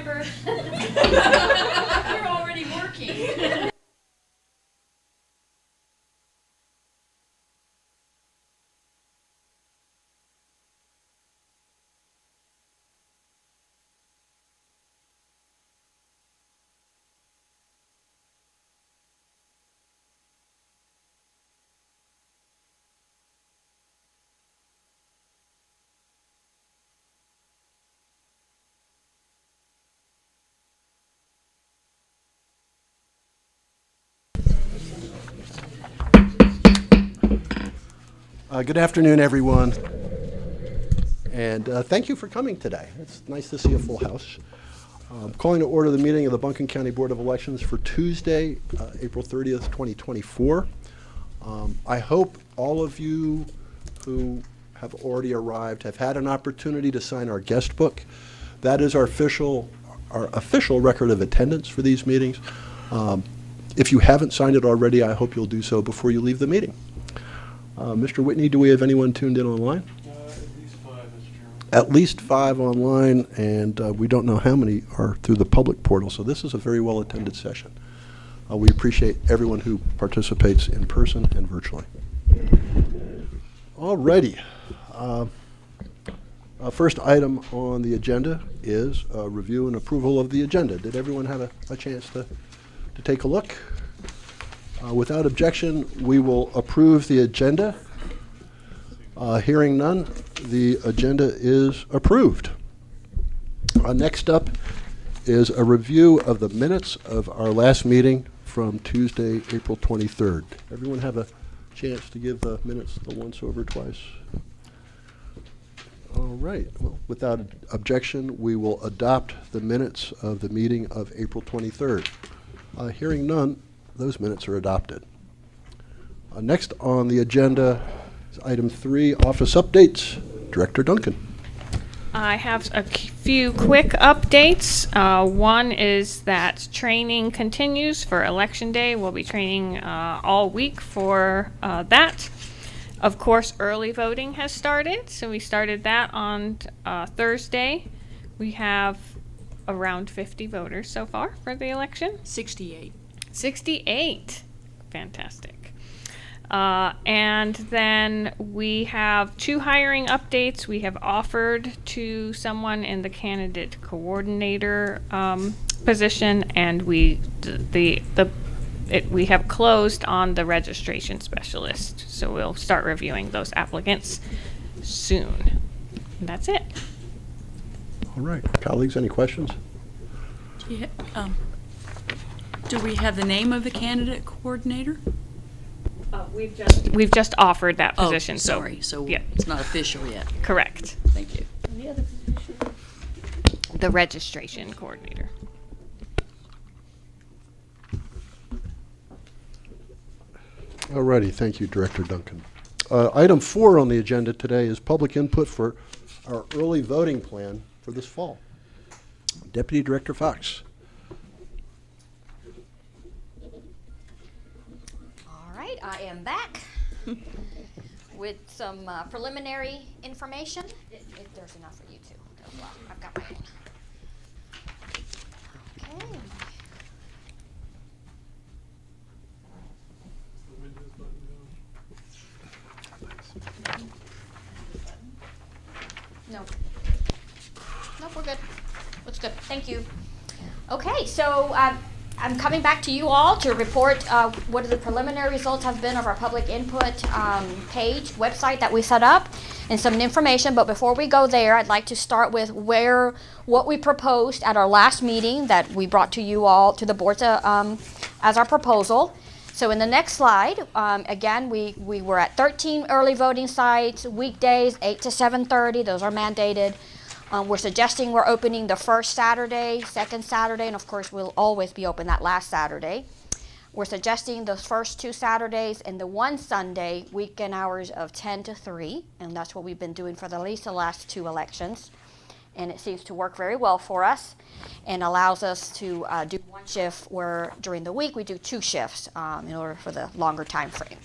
remember. You're already working. Good afternoon, everyone, and thank you for coming today. It's nice to see a full house. Calling to order the meeting of the Buncombe County Board of Elections for Tuesday, April 30th, 2024. I hope all of you who have already arrived have had an opportunity to sign our guest book. That is our official record of attendance for these meetings. If you haven't signed it already, I hope you'll do so before you leave the meeting. Mr. Whitney, do we have anyone tuned in online? At least 5, Mr. Chairman. At least 5 online, and we don't know how many are through the public portal, so this is a very well-attended session. We appreciate everyone who participates in person and virtually. All righty. First item on the agenda is review and approval of the agenda. Did everyone have a chance to take a look? Without objection, we will approve the agenda. Hearing none, the agenda is approved. Next up is a review of the minutes of our last meeting from Tuesday, April 23rd. Everyone have a chance to give the minutes the once over twice? All right. Well, without objection, we will adopt the minutes of the meeting of April 23rd. Hearing none, those minutes are adopted. Next on the agenda is item 3, office updates. Director Duncan. I have a few quick updates. One is that training continues for Election Day. We'll be training all week for that. Of course, early voting has started, so we started that on Thursday. We have around 50 voters so far for the election. 68. 68. Fantastic. And then we have 2 hiring updates. We have offered to someone in the candidate coordinator position, and we have closed on the registration specialist. So we'll start reviewing those applicants soon. And that's it. All right. Colleagues, any questions? Yeah, do we have the name of the candidate coordinator? We've just offered that position. Oh, sorry. So yeah. It's not official yet. Correct. Thank you. The registration coordinator. All righty. Thank you, Director Duncan. Item 4 on the agenda today is public input for our early voting plan for this fall. Deputy Director Fox. All right, I am back with some preliminary information. If there's enough for you two. Well, I've got my own. Okay. No. Nope, we're good. Looks good. Thank you. Okay, so I'm coming back to you all to report what the preliminary results have been of our public input page, website that we set up, and some information. But before we go there, I'd like to start with what we proposed at our last meeting that we brought to you all, to the board as our proposal. So in the next slide, again, we were at 13 early voting sites, weekdays, 8 to 7:30. Those are mandated. We're suggesting we're opening the first Saturday, second Saturday, and of course we'll always be open that last Saturday. We're suggesting those first 2 Saturdays and the one Sunday, weekend hours of 10 to 3, and that's what we've been doing for at least the last 2 elections. And it seems to work very well for us and allows us to do one shift where during the week we do 2 shifts in order for the longer time frame.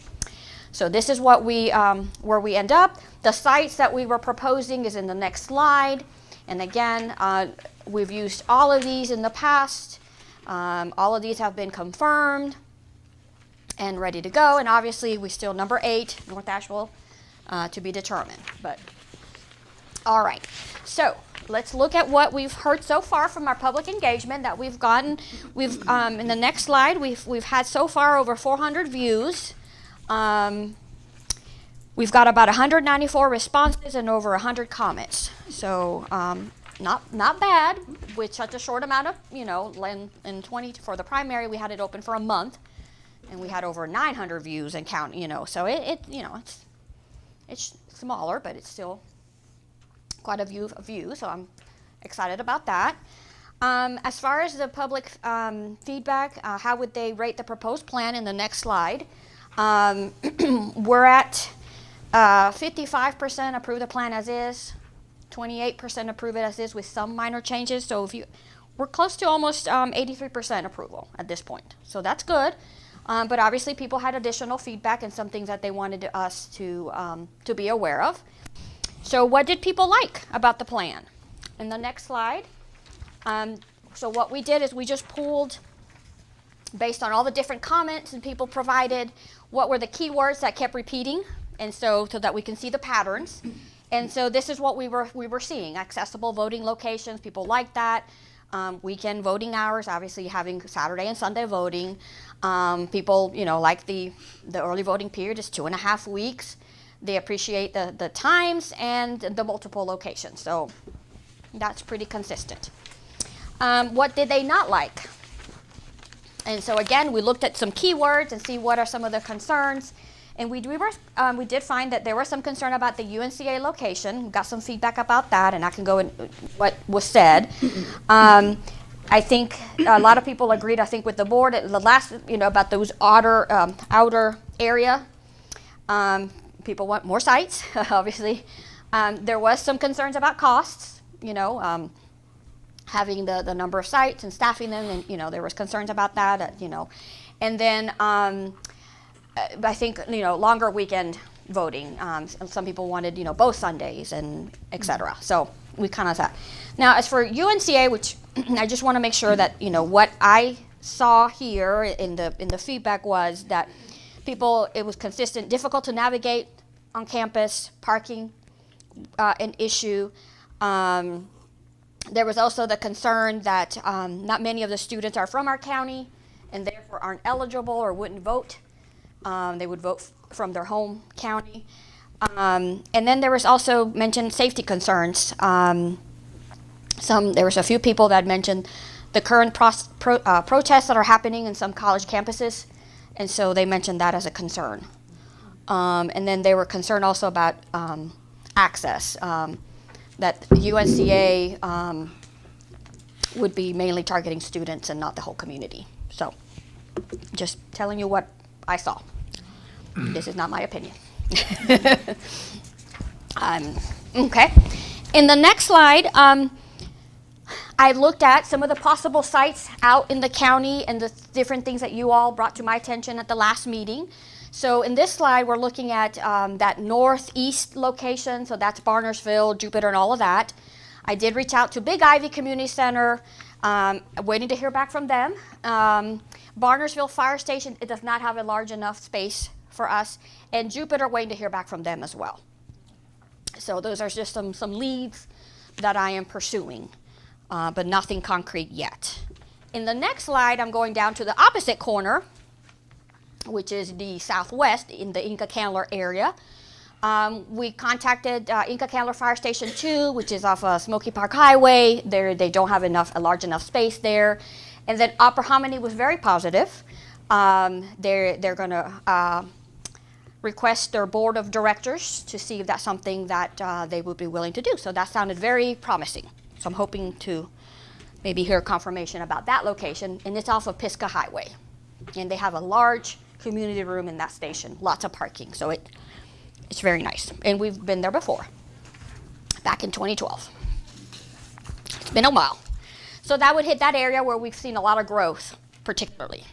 So this is what we where we end up. The sites that we were proposing is in the next slide. And again, we've used all of these in the past. All of these have been confirmed and ready to go. And obviously, we still number 8, North Asheville, to be determined. But all right, so let's look at what we've heard so far from our public engagement that we've gotten. We've in the next slide, we've had so far over 400 views. We've got about 194 responses and over 100 comments. So not bad with such a short amount of, in 20 for the primary, we had it open for a month, and we had over 900 views and count. So it's smaller, but it's still quite a view. So I'm excited about that. As far as the public feedback, how would they rate the proposed plan in the next slide? We're at 55% approve the plan as is, 28% approve it as is with some minor changes. So we're close to almost 83% approval at this point. So that's good. But obviously people had additional feedback and some things that they wanted us to be aware of. So what did people like about the plan? In the next slide, so what we did is we just pulled, based on all the different comments and people provided, what were the keywords that kept repeating, and so that we can see the patterns. And so this is what we were seeing: accessible voting locations. People like that. Weekend voting hours, obviously having Saturday and Sunday voting. People, like the early voting period is 2.5 weeks. They appreciate the times and the multiple locations. So that's pretty consistent. What did they not like? And so again, we looked at some keywords and see what are some of the concerns. And we did find that there was some concern about the UNCA location. We got some feedback about that, and I can go in what was said. I think a lot of people agreed, I think, with the board at the last, about those outer area. People want more sites, obviously. There was some concerns about costs, having the number of sites and staffing them, and, there was concerns about that, And then I think, longer weekend voting. Some people wanted, both Sundays and et cetera. So we kind of thought. Now, as for UNCA, which I just want to make sure that, what I saw here in the feedback was that it was consistent, difficult to navigate on campus, parking, an issue. There was also the concern that not many of the students are from our county and therefore aren't eligible or wouldn't vote. They would vote from their home county. And then there was also mentioned safety concerns. There was a few people that mentioned the current protests that are happening in some college campuses, and so they mentioned that as a concern. And then they were concerned also about access, that UNCA would be mainly targeting students and not the whole community. So just telling you what I saw. This is not my opinion. Okay. In the next slide, I looked at some of the possible sites out in the county and the different things that you all brought to my attention at the last meeting. So in this slide, we're looking at that northeast location. So that's Barnersville, Jupiter, and all of that. I did reach out to Big Ivy Community Center, waiting to hear back from them. Barnersville Fire Station, it does not have a large enough space for us. And Jupiter, waiting to hear back from them as well. So those are just some leads that I am pursuing, but nothing concrete yet. In the next slide, I'm going down to the opposite corner, which is the southwest in the Inca Candler area. We contacted Inca Candler Fire Station 2, which is off Smoky Park Highway. They don't have a large enough space there. And then Upper Hominy was very positive. They're going to request their board of directors to see if that's something that they would be willing to do. So that sounded very promising. So I'm hoping to maybe hear confirmation about that location. And it's off of Pisgah Highway. And they have a large community room in that station, lots of parking. So it's very nice. And we've been there before, back in 2012. It's been a while. So that would hit that area where we've seen a lot of growth, particularly.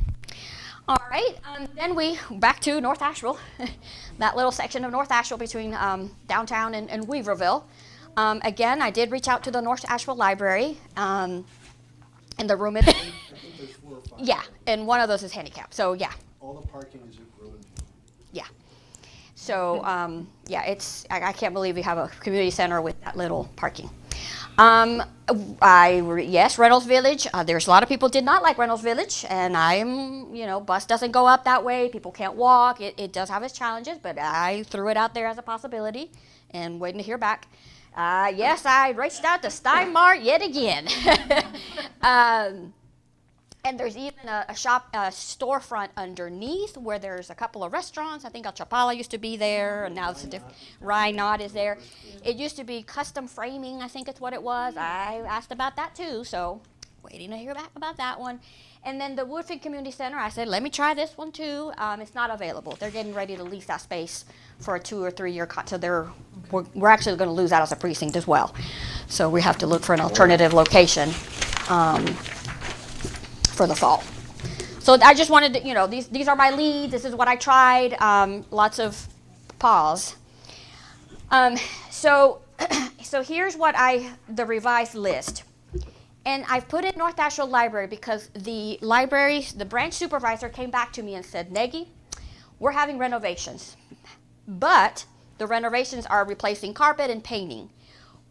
All right, then we back to North Asheville, that little section of North Asheville between downtown and Weaverville. Again, I did reach out to the North Asheville Library, and the room is, yeah, and one of those is handicapped, so yeah. All the parking is ruined. Yeah. So, yeah, I can't believe we have a community center with that little parking. Yes, Reynolds Village. There's a lot of people did not like Reynolds Village, and bus doesn't go up that way. People can't walk. It does have its challenges, but I threw it out there as a possibility and waiting to hear back. Yes, I reached out to Steinmart yet again. And there's even a storefront underneath where there's a couple of restaurants. I think El Chapala used to be there, and now it's a different. Rhinot is there. It used to be custom framing, I think it's what it was. I asked about that too, so waiting to hear back about that one. And then the Woodford Community Center, I said, let me try this one too. It's not available. They're getting ready to lease that space for a 2 or 3 year so we're actually going to lose that as a precinct as well. So we have to look for an alternative location. For the fall. So I just wanted to, these are my leads. This is what I tried. Lots of pause. So here's what the revised list. And I've put in North Asheville Library because the branch supervisor came back to me and said, Negi, we're having renovations, but the renovations are replacing carpet and painting.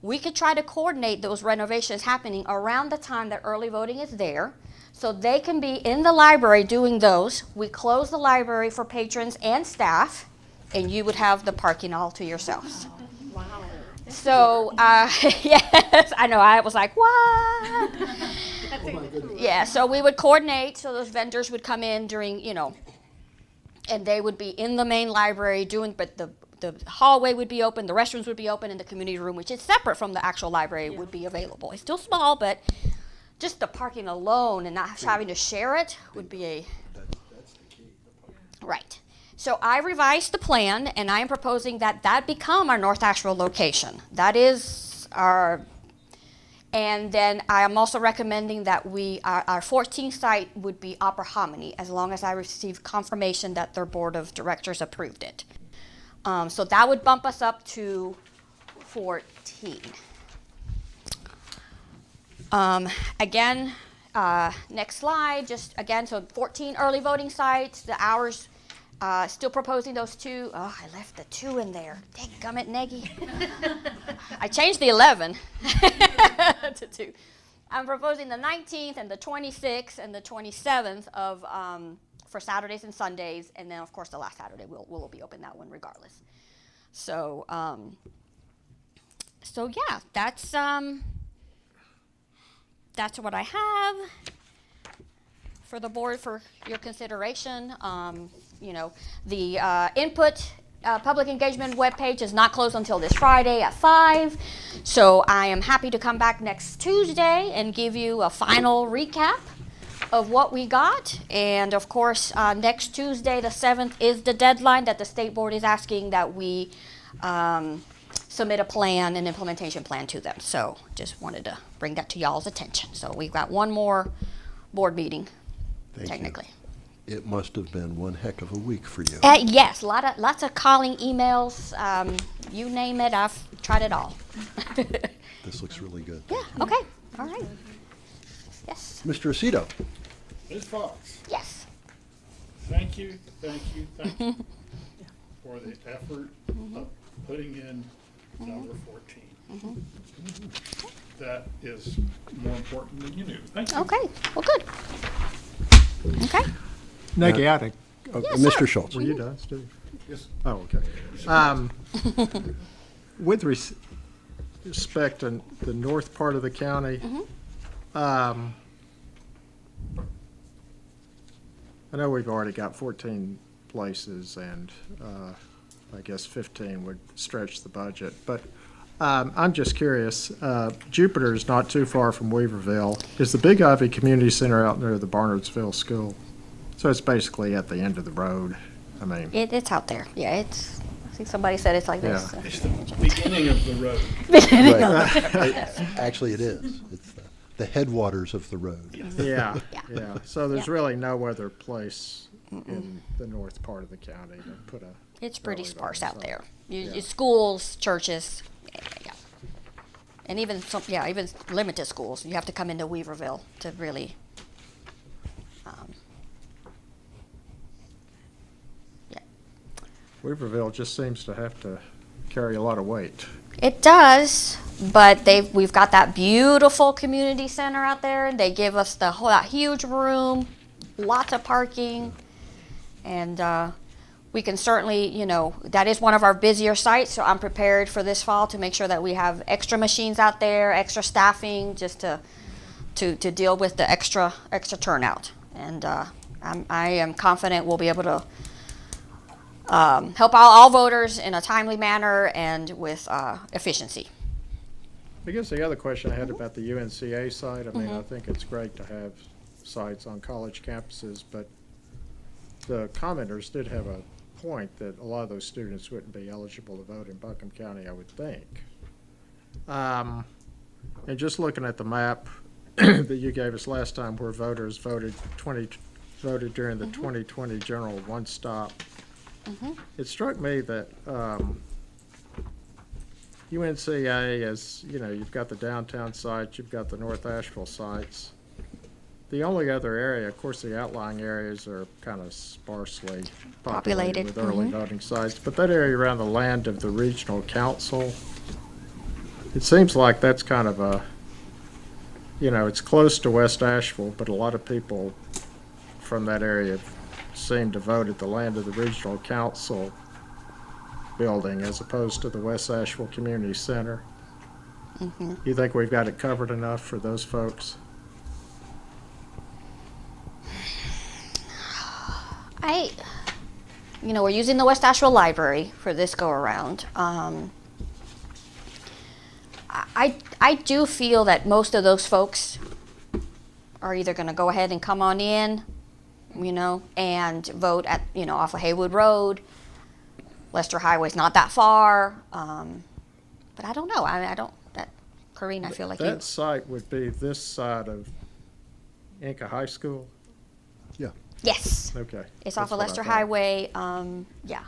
We could try to coordinate those renovations happening around the time that early voting is there, so they can be in the library doing those. We close the library for patrons and staff, and you would have the parking all to yourselves. Wow. So, yes, I know, I was like, what? Yeah, so we would coordinate, so those vendors would come in during, and they would be in the main library but the hallway would be open, the restrooms would be open, and the community room, which is separate from the actual library, would be available. It's still small, but just the parking alone and not having to share it would be That's the key. right. So I revised the plan, and I am proposing that become our North Asheville location. That is and then I am also recommending that our 14th site would be Opera Hominy, as long as I receive confirmation that their board of directors approved it. So that would bump us up to 14. Again, next slide, just again, so 14 early voting sites, the hours, still proposing those 2. Oh, I left the 2 in there. Dadgummit, Negi. I changed the 11 to 2. I'm proposing the 19th and the 26th and the 27th for Saturdays and Sundays, and then of course the last Saturday we'll be open that one regardless. So, yeah, that's what I have for the board for your consideration. The input public engagement webpage is not closed until this Friday at 5. So I am happy to come back next Tuesday and give you a final recap of what we got. And of course, next Tuesday, the 7th, is the deadline that the state board is asking that we submit an implementation plan to them. So just wanted to bring that to y'all's attention. So we've got one more board meeting, Thank technically. you. It must have been one heck of a week for you. Yes, lots of calling, emails, you name it, I've tried it all. This looks really good. Yeah, okay, all right. Yes, Mr. Aceto. Ms. Fox, yes. thank you for the effort of putting in number 14. That is more important than you knew. Thank you. Okay, well, good. Okay. Negi, I think, Mr. Schultz. were you done, Steve? Yes. Oh, okay. With respect to the north part of the county, I know we've already got 14 places, and I guess 15 would stretch the budget, but I'm just curious, Jupiter is not too far from Weaverville. Is the Big Ivy Community Center out near the Barnardsville School? So it's basically at the end of the road. I mean, It's out there, yeah, I think somebody said it's like this. It's the beginning of the road. Right. Actually, it is. It's the headwaters of the road. yeah, Yeah. yeah. So there's Yeah. really no other place in the north part of the county to put a. It's pretty early sparse voting out site. there. Yeah. Schools, churches, yeah. And even some, yeah, even limited schools, you have to come into Weaverville to really, yeah. Weaverville just seems to have to carry a lot of weight. It does, but we've got that beautiful community center out there. They give us that huge room, lots of parking, and we can certainly, that is one of our busier sites. So I'm prepared for this fall to make sure that we have extra machines out there, extra staffing, just to deal with the extra turnout. And I am confident we'll be able to help out all voters in a timely manner and with efficiency. I guess the other question I had about the UNCA site, I mean, I think it's great to have sites on college campuses, but the commenters did have a point that a lot of those students wouldn't be eligible to vote in Buncombe County, I would think. And just looking at the map that you gave us last time where voters voted during the 2020 general one-stop, it struck me that UNCA is, you've got the downtown sites, you've got the North Asheville sites. The only other area, of course, the outlying areas are kind of sparsely populated with early voting sites, but that area around the land of the regional council, it seems like that's kind of a, it's close to West Asheville, but a lot of people from that area seem to vote at the land of the regional council building as opposed to the West Asheville Community Center. You think we've got it covered enough for those folks? We're using the West Asheville Library for this go around. I do feel that most of those folks are either going to go ahead and come on in, and vote at, off of Haywood Road. Lester Highway's not that far, but I don't know. Corrine, I feel like that site would be this side of Inca High School. Yeah. Yes. Okay. It's off that's of what I Lester thought. Highway. Yeah.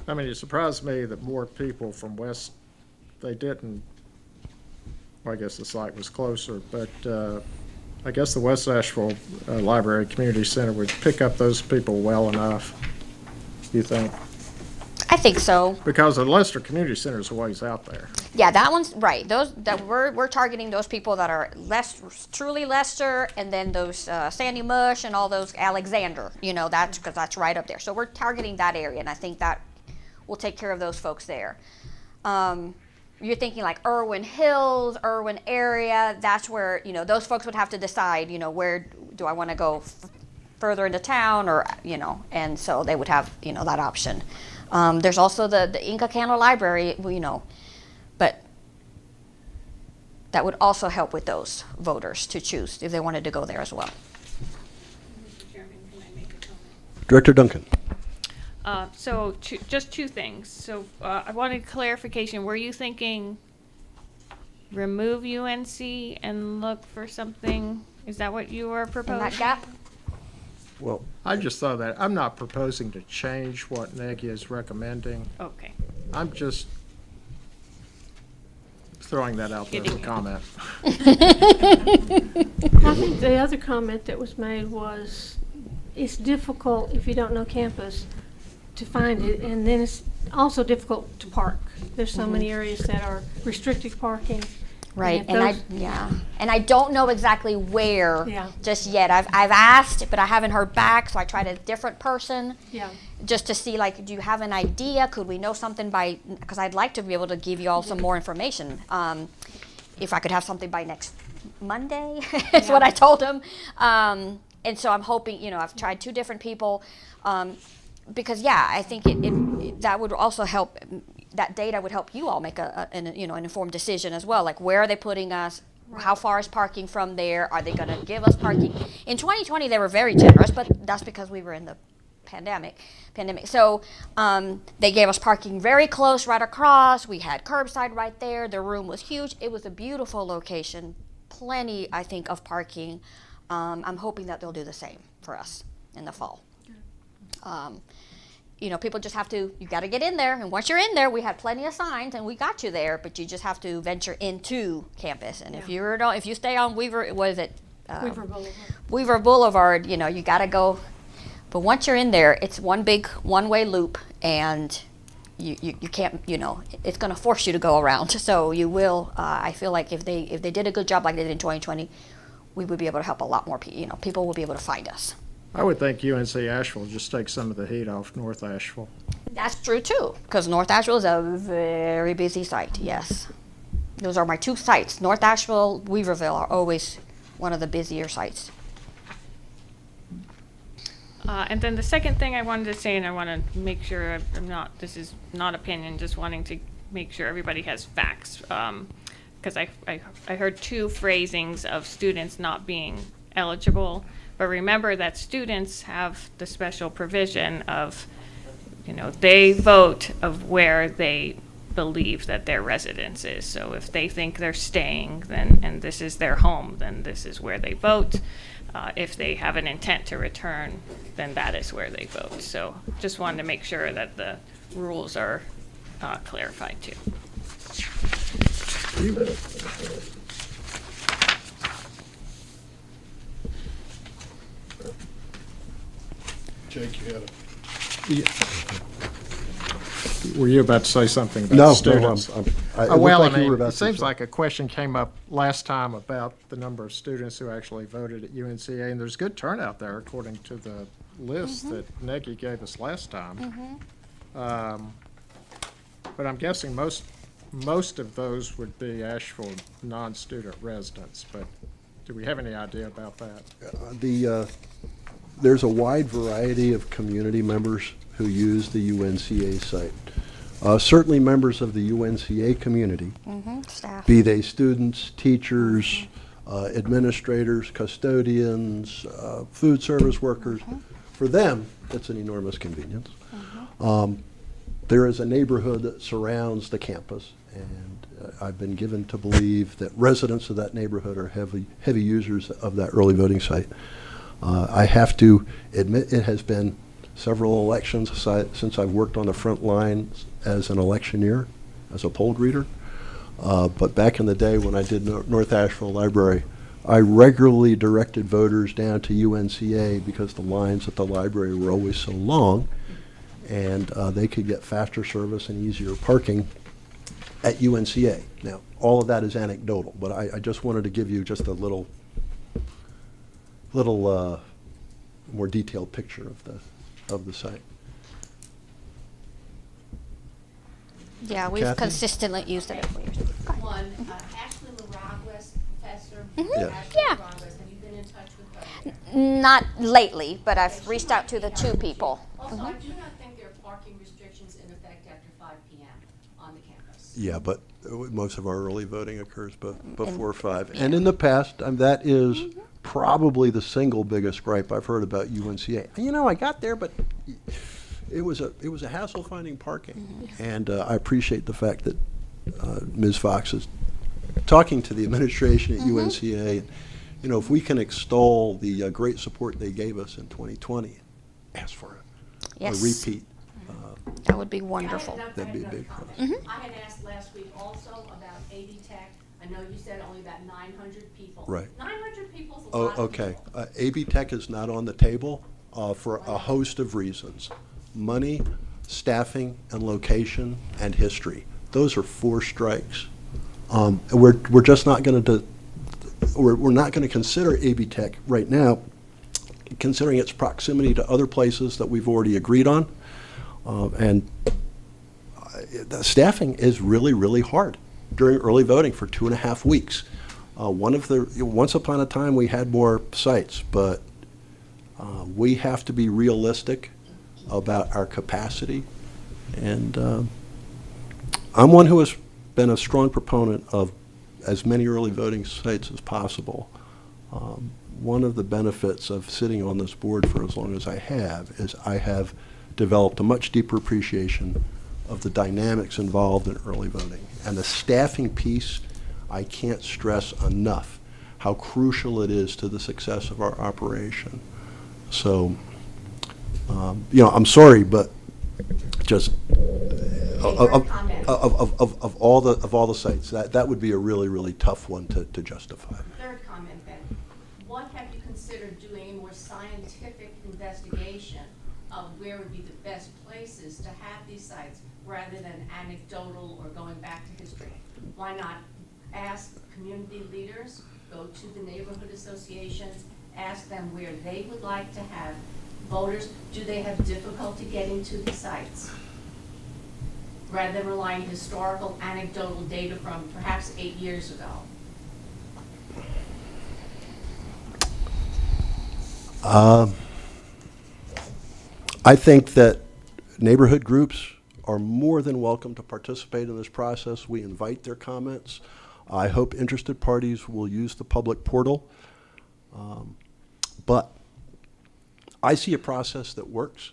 I mean, it surprised me that more people from West, they didn't, well, I guess the site was closer, but I guess the West Asheville Library Community Center would pick up those people well enough, you think? I think so. Because the Lester Community Center is a ways out there. Yeah, that one's right. Those that we're targeting those people that are truly Lester, and then those Sandy Mush and all those Alexander. That's because that's right up there. So we're targeting that area, and I think that will take care of those folks there. You're thinking like Irwin Hills, Irwin area. That's where those folks would have to decide. Where do I want to go further into town, or and so they would have that option. There's also the Inca Candler Library, but that would also help with those voters to choose if they wanted to go there as well. Mr. Chairman, can I make a comment? Director Duncan. So just two things. So I wanted clarification. Were you thinking remove UNC and look for something? Is that what you were In proposing? that gap? Well, I just thought that, I'm not proposing to change what NEGI is recommending. Okay. I'm just throwing that out there as a Getting you. comment. I think the other comment that was made was, it's difficult if you don't know campus to find it, and then it's also difficult to park. There's so many areas that are restricted parking. Right, if and those- I don't know exactly where Yeah. just yet. I've asked, but I haven't heard back, so I tried a different person Yeah. just to see, like, do you have an idea? Could we know something by, because I'd like to be able to give you all some more information. If I could have something by next Monday, is what I told him. And so I'm hoping, I've tried two different people, because I think it that would also help. That data would help you all make an informed decision as well. Like, where are they putting us? How far is parking from there? Are they going to give us parking? In 2020, they were very generous, but that's because we were in the pandemic. So they gave us parking very close, right across. We had curbside right there. The room was huge. It was a beautiful location. Plenty, I think, of parking. I'm hoping that they'll do the same for us in the fall. you know, people just have to, you got to get in there. And once you're in there, we had plenty of signs and we got you there, but you just have to venture into campus. And if you stay on Weaver, what is it? Weaver Boulevard. Weaver Boulevard, you know, you got to go. But once you're in there, it's one big one-way loop, and you can't, you know, it's going to force you to go around. So you will, I feel like if they did a good job like they did in 2020, we would be able to help a lot more people. You know, people will be able to find us. I would think UNC Asheville just take some of the heat off North Asheville. That's true too, because North Asheville is a very busy site. Yes, those are my two sites. North Asheville, Weaverville are always one of the busier sites. And then the second thing I wanted to say, and I want to make sure this is not opinion, just wanting to make sure everybody has facts. Because I heard two phrasings of students not being eligible. But remember that students have the special provision of, you know, they vote of where they believe that their residence is. So if they think they're staying, then, and this is their home, then this is where they vote. If they have an intent to return, then that is where they vote. So just wanted to make sure that the rules are clarified too. Jake, you had a Were you about to say something about No, students? no, it looked Well, like I you were mean, about it to seems say- like a question came up last time about the number of students who actually voted at UNCA, and there's good turnout there according to the list that Nagy gave us last time. But I'm guessing most of those would be Asheville non-student residents, but do we have any idea about that? There's a wide variety of community members who use the UNCA site. Certainly members of the UNCA community, Staff. be they students, teachers, administrators, custodians, food service workers. For them, it's an enormous convenience. There is a neighborhood that surrounds the campus, and I've been given to believe that residents of that neighborhood are heavy users of that early voting site. I have to admit it has been several elections since I've worked on the front lines as an electioneer, as a poll greeter. But back in the day when I did North Asheville Library, I regularly directed voters down to UNCA because the lines at the library were always so long, and they could get faster service and easier parking at UNCA. Now, all of that is anecdotal, but I just wanted to give you just a little more detailed picture of the site. Yeah, we've Kathy? consistently used it for years. One, Ashley Maragles, professor. Mhm. Ashley Yeah. Maragles, have you been in touch with her? Not lately, but I've reached out to the two people. Also, I do not think there are parking restrictions in effect after 5 p.m. on the campus. Yeah, but most of our early voting occurs before 5. And in the past, that is probably the single biggest gripe I've heard about UNCA. You know, I got there, but it was a hassle finding parking. And I appreciate the fact that Ms. Fox is talking to the administration at UNCA. You know, if we can extol the great support they gave us in 2020, ask for a Yes. repeat. That would be wonderful. That'd be a big comment. I had asked last week also about AV Tech. I know you said only about 900 people. Right. 900 people is a Oh, lot of okay. people. AB Tech is not on the table for a host of reasons. Money, staffing, and location, and history. Those are 4 strikes. We're just not going to, we're not going to consider AB Tech right now, considering its proximity to other places that we've already agreed on. And the staffing is really, really hard during early voting for 2.5 weeks. Once upon a time, we had more sites, but we have to be realistic about our capacity. And I'm one who has been a strong proponent of as many early voting sites as possible. One of the benefits of sitting on this board for as long as I have is I have developed a much deeper appreciation of the dynamics involved in early voting. And the staffing piece, I can't stress enough how crucial it is to the success of our operation. So, you know, I'm sorry, but just of all the sites. That would be a really, really tough one to justify. Third comment then, what have you considered doing a more scientific investigation of where would be the best places to have these sites rather than anecdotal or going back to history? Why not ask community leaders, go to the neighborhood associations, ask them where they would like to have voters? Do they have difficulty getting to the sites? Rather than relying on historical anecdotal data from perhaps 8 years ago. I think that neighborhood groups are more than welcome to participate in this process. We invite their comments. I hope interested parties will use the public portal. But I see a process that works,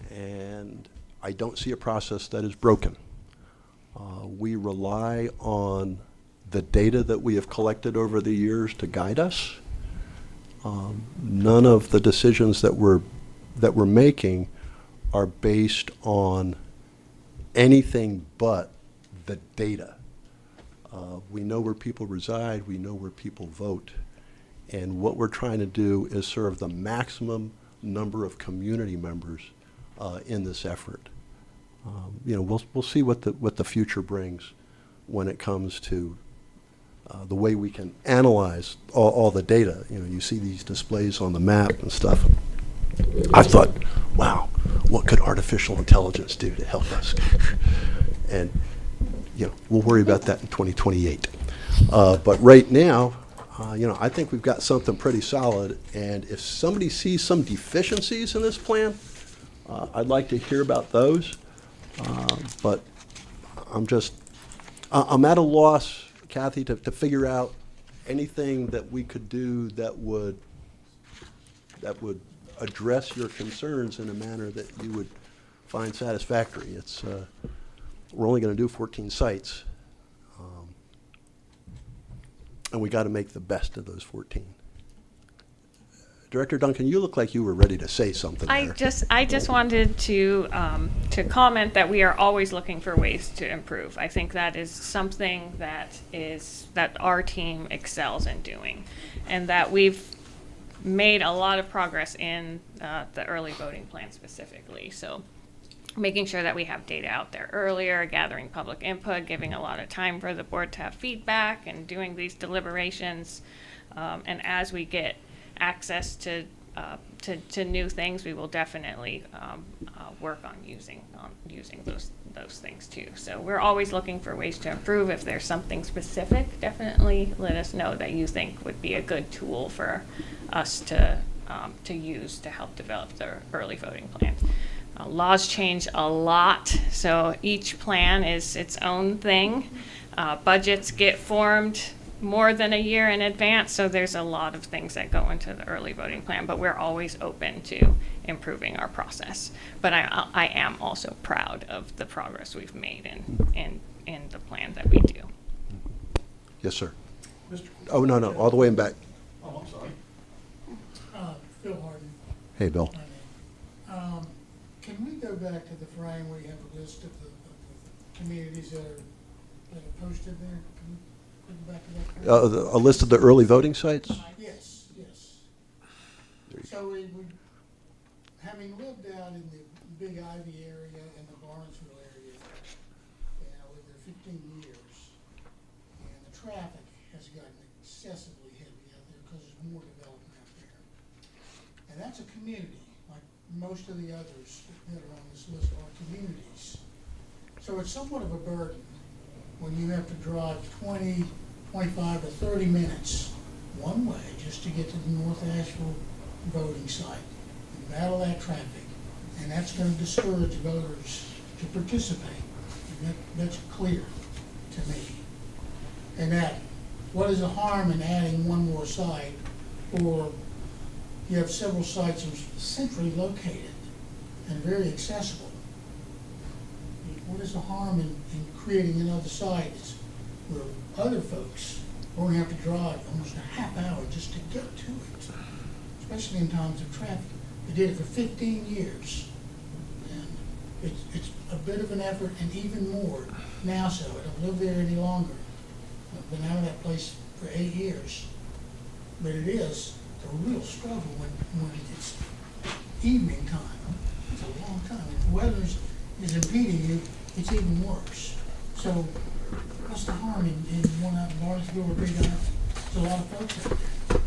and I don't see a process that is broken. We rely on the data that we have collected over the years to guide us. None of the decisions that we're making are based on anything but the data. We know where people reside, we know where people vote, and what we're trying to do is serve the maximum number of community members in this effort. We'll see what the future brings when it comes to the way we can analyze all the data. You see these displays on the map and stuff. I thought, wow, what could artificial intelligence do to help us? And we'll worry about that in 2028. But right now, I think we've got something pretty solid. And if somebody sees some deficiencies in this plan, I'd like to hear about those. But I'm at a loss, Kathy, to figure out anything that we could do that would address your concerns in a manner that you would find satisfactory. We're only going to do 14 sites, and we got to make the best of those 14. Director Duncan, you look like you were ready to say something there. I just wanted to comment that we are always looking for ways to improve. I think that is something that our team excels in doing, and that we've made a lot of progress in the early voting plan specifically. So making sure that we have data out there earlier, gathering public input, giving a lot of time for the board to have feedback, and doing these deliberations. And as we get access to new things, we will definitely work on using those things too. So we're always looking for ways to improve. If there's something specific, definitely let us know that you think would be a good tool for us to use to help develop the early voting plan. Laws change a lot, so each plan is its own thing. Budgets get formed more than a year in advance, so there's a lot of things that go into the early voting plan, but we're always open to improving our process. But I am also proud of the progress we've made in the plan that we do. Yes, sir. Mr. Oh, no, all the way in back. Oh, I'm sorry. Phil Harden. Hey, Bill. My name. Can we go back to the frame where you have a list of the communities that are posted there? Can we go back to that frame? A list of the early voting sites? Yes. So having lived out in the Big Ivy area and the Lawrenceville area, I lived there 15 years, and the traffic has gotten excessively heavy out there because there's more development out there. And that's a community, like most of the others that are on this list are communities. So it's somewhat of a burden when you have to drive 20, 25 to 30 minutes one way just to get to the North Asheville voting site and battle that traffic. And that's going to discourage voters to participate. And that's clear to me. And that, what is the harm in adding one more site, or you have several sites that are centrally located and very accessible? What is the harm in creating another site where other folks only have to drive almost a half hour just to get to it, especially in times of traffic? They did it for 15 years, and it's a bit of an effort, and even more now so. I don't live there any longer. I've been out of that place for 8 years. But it is a real struggle when it's evening time. It's a long time. If the weather is impeding you, it's even worse. So what's the harm in one out in Barnesville or Big Island? There's a lot of folks out there.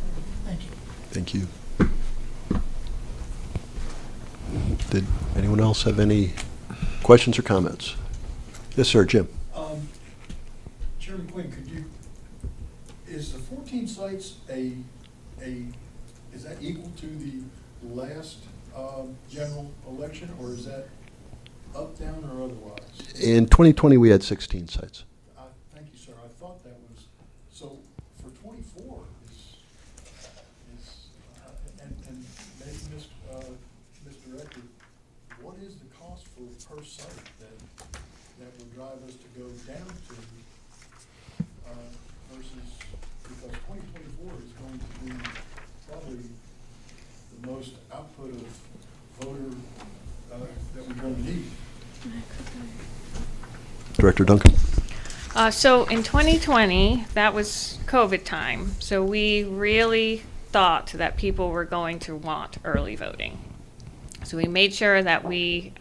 Thank you. Thank you. Did anyone else have any questions or comments? Yes, sir, Jim. Chairman Quinn, is the 14 sites is that equal to the last general election, or is that up, down, or otherwise? In 2020, we had 16 sites. Thank you, sir. I thought that was, so for 24 and maybe Ms. Director, what is the cost per site that would drive us to go down to versus, because 2024 is going to be probably the most output of voter that we're going to need. Director Duncan? So in 2020, that was COVID time. So we really thought that people were going to want early voting. So we made sure that we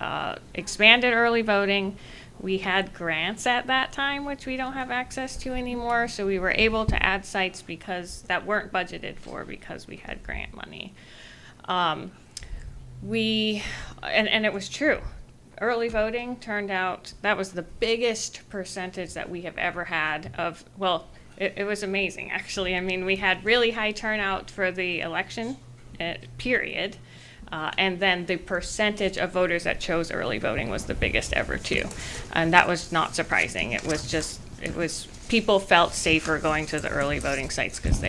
expanded early voting. We had grants at that time, which we don't have access to anymore. So we were able to add sites because that weren't budgeted for because we had grant money. And it was true. Early voting turned out, that was the biggest percentage that we have ever had of, well, it was amazing, actually. I mean, we had really high turnout for the election period. And then the percentage of voters that chose early voting was the biggest ever too. And that was not surprising. It was people felt safer going to the early voting sites because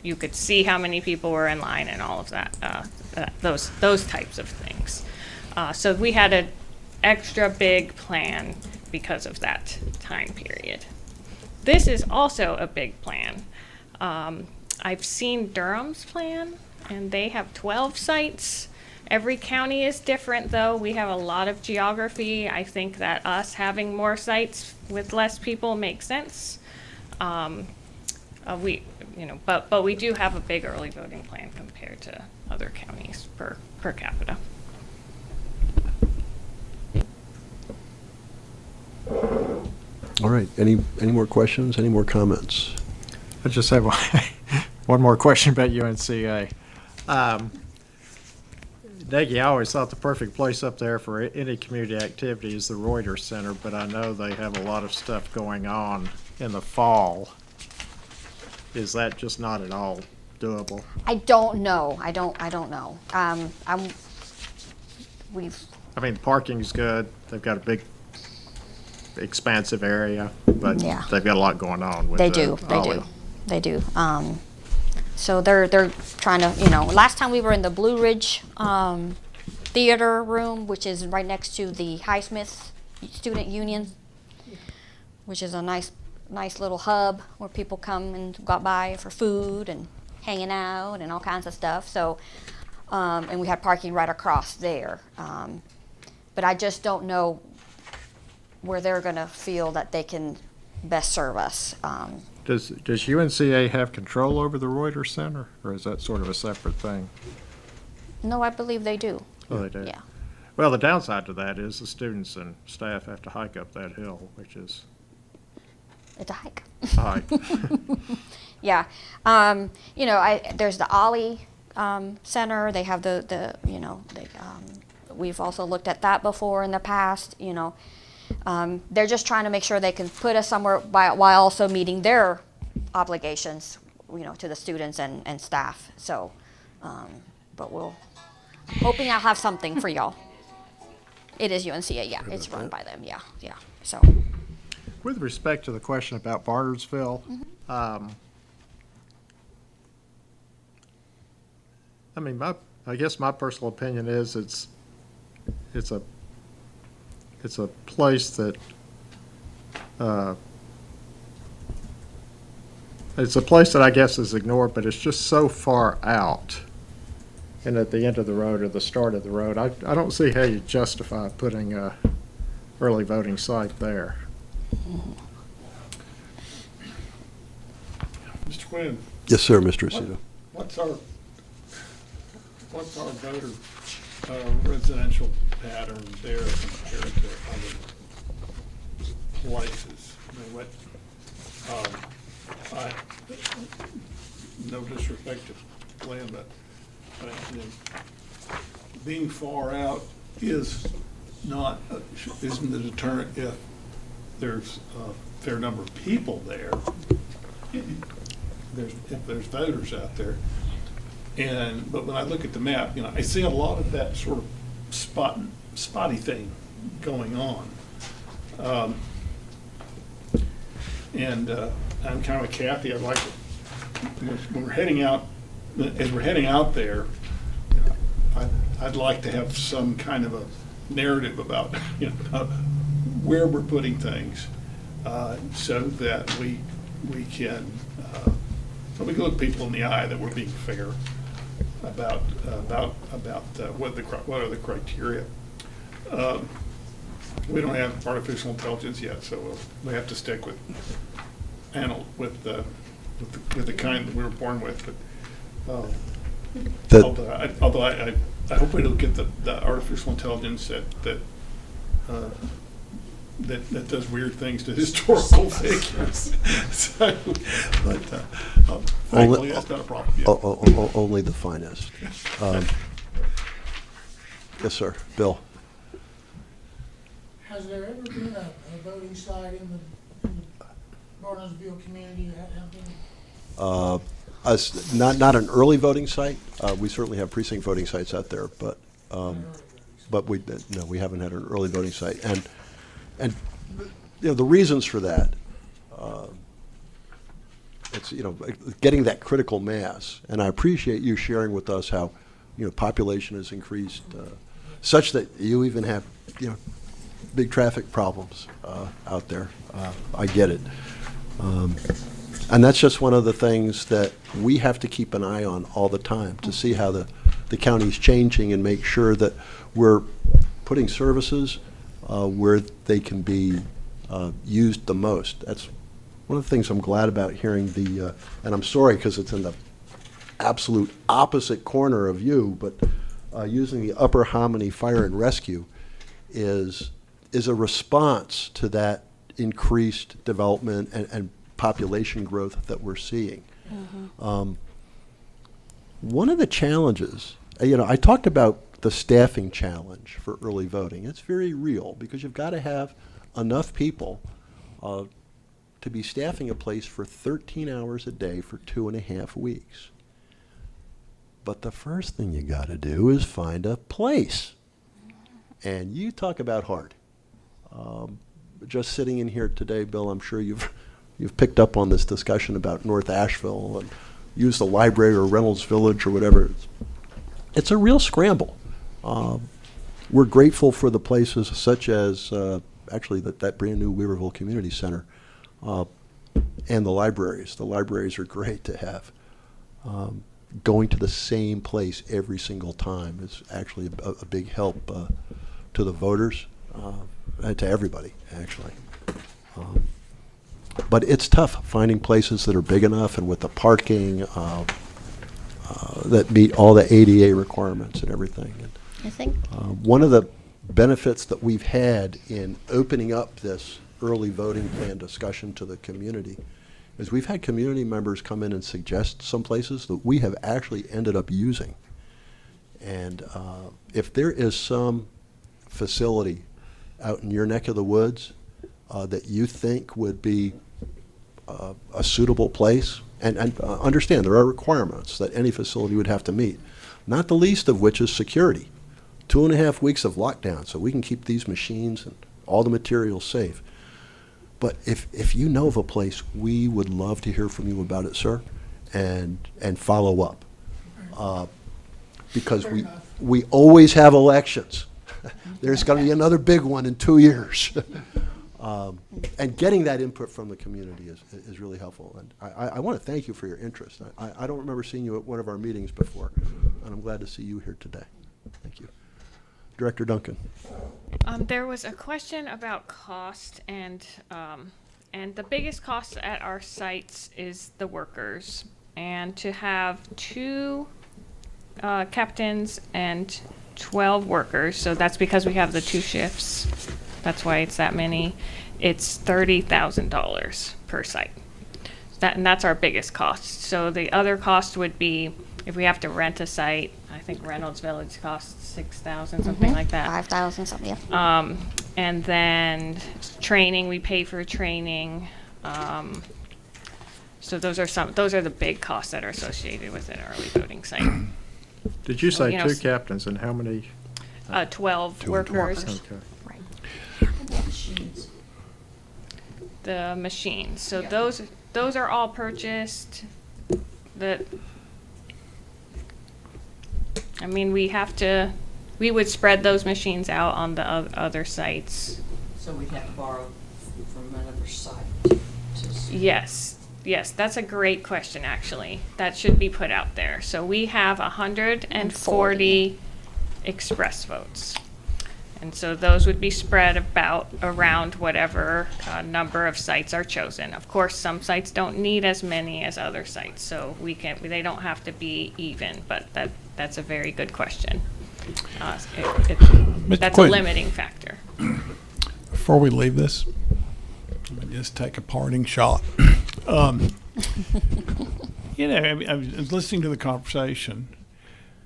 you could see how many people were in line and all of that, those types of things. So we had an extra big plan because of that time period. This is also a big plan. I've seen Durham's plan, and they have 12 sites. Every county is different, though. We have a lot of geography. I think that us having more sites with less people makes sense. But we do have a big early voting plan compared to other counties per capita. All right. Any more questions? Any more comments? I just have one more question about UNCA. Nagy, I always thought the perfect place up there for any community activity is the Reuters Center, but I know they have a lot of stuff going on in the fall. Is that just not at all doable? I don't know. I don't know. I mean, parking's good. They've got a big, expansive area, but Yeah. they've got a lot going on with They the do. Ollie. They do. So they're trying to, last time we were in the Blue Ridge theater room, which is right next to the Highsmith Student Union, which is a nice little hub where people come and go by for food and hanging out and all kinds of stuff. So, and we had parking right across there. But I just don't know where they're going to feel that they can best serve us. Does UNCA have control over the Reuters Center, or is that sort of a separate thing? No, I believe they do. Oh, they do? Yeah. Well, the downside to that is the students and staff have to hike up that hill, which is It's a hike. a hike. Yeah. There's the Ollie Center. They have we've also looked at that before in the past, They're just trying to make sure they can put us somewhere while also meeting their obligations, to the students and staff. So, but hoping I'll have something for y'all. It is UNCA, yeah. It's run by them, yeah. So, With respect to the question about Barnersville, I guess my personal opinion is it's a place that I guess is ignored, but it's just so far out and at the end of the road or the start of the road. I don't see how you justify putting a early voting site there. Mr. Quinn, Yes, sir, Mr. Aceto. what's our voter residential pattern there compared to other places? I mean, no disrespect to Glenn, but you know, being far out isn't a deterrent if there's a fair number of people there. If there's voters out there. But when I look at the map, you know, I see a lot of that sort of spotty thing going on. I'm kind of like Kathy, I'd like to, when we're heading out, as we're heading out there, you know, I'd like to have some kind of a narrative about, you know, where we're putting things, so that we can look people in the eye that we're being fair about what are the criteria. We don't have artificial intelligence yet, so we have to stick with the kind that we were born with. But although I hope we don't get the artificial intelligence that does weird things to historical figures. So, but thankfully, that's not a problem yet. Only the finest. Yes, sir. Bill? Has there ever been a voting site in the Barnesville community? Not an early voting site. We certainly have precinct voting sites out there, but we haven't had an early voting site. And you know, the reasons for that, it's, you know, getting that critical mass. And I appreciate you sharing with us how, you know, population has increased such that you even have, you know, big traffic problems out there. I get it. And that's just one of the things that we have to keep an eye on all the time to see how the county's changing and make sure that we're putting services where they can be used the most. That's one of the things I'm glad about hearing and I'm sorry because it's in the absolute opposite corner of you, but using the Upper Hominy Fire and Rescue is a response to that increased development and population growth that we're seeing. Mm-hmm. One of the challenges, you know, I talked about the staffing challenge for early voting. It's very real because you've got to have enough people to be staffing a place for 13 hours a day for 2.5 weeks. But the first thing you got to do is find a place. And you talk about hard. Just sitting in here today, Bill, I'm sure you've picked up on this discussion about North Asheville and use the library or Reynolds Village or whatever. It's a real scramble. We're grateful for the places such as actually that brand new Weaverville Community Center and the libraries. The libraries are great to have. Going to the same place every single time is actually a big help to the voters and to everybody, actually. But it's tough finding places that are big enough and with the parking that meet all the ADA requirements and everything. And, I think. one of the benefits that we've had in opening up this early voting plan discussion to the community is we've had community members come in and suggest some places that we have actually ended up using. And if there is some facility out in your neck of the woods that you think would be a suitable place, and understand there are requirements that any facility would have to meet, not the least of which is security. 2.5 weeks of lockdown so we can keep these machines and all the materials safe. But if you know of a place, we would love to hear from you about it, sir, and follow up. Because we always have elections. There's going to be another big one in 2 years. And getting that input from the community is really helpful. And I want to thank you for your interest. I don't remember seeing you at one of our meetings before. and I'm glad to see you here today. Thank you. Director Duncan. There was a question about cost, and the biggest cost at our sites is the workers. And to have 2 captains and 12 workers, so that's because we have the 2 shifts. That's why it's that many. It's $30,000 per site. And that's our biggest cost. So the other cost would be if we have to rent a site. I think Reynolds Village costs $6,000, something like that. 5,000 something, yeah. And then training, we pay for training. So those are the big costs that are associated with an early voting site. Did you say You know, 2 captains and how many? 12 workers. Okay. The machines. So those are all purchased. We would spread those machines out on the other sites. So we'd have to borrow from another site to. Yes, that's a great question, actually. That should be put out there. So we have 140 express votes. And so those would be spread around whatever number of sites are chosen. Of course, some sites don't need as many as other sites, so they don't have to be even, but that's a very good question. That's a limiting factor. Before we leave this, let me just take a parting shot. I was listening to the conversation,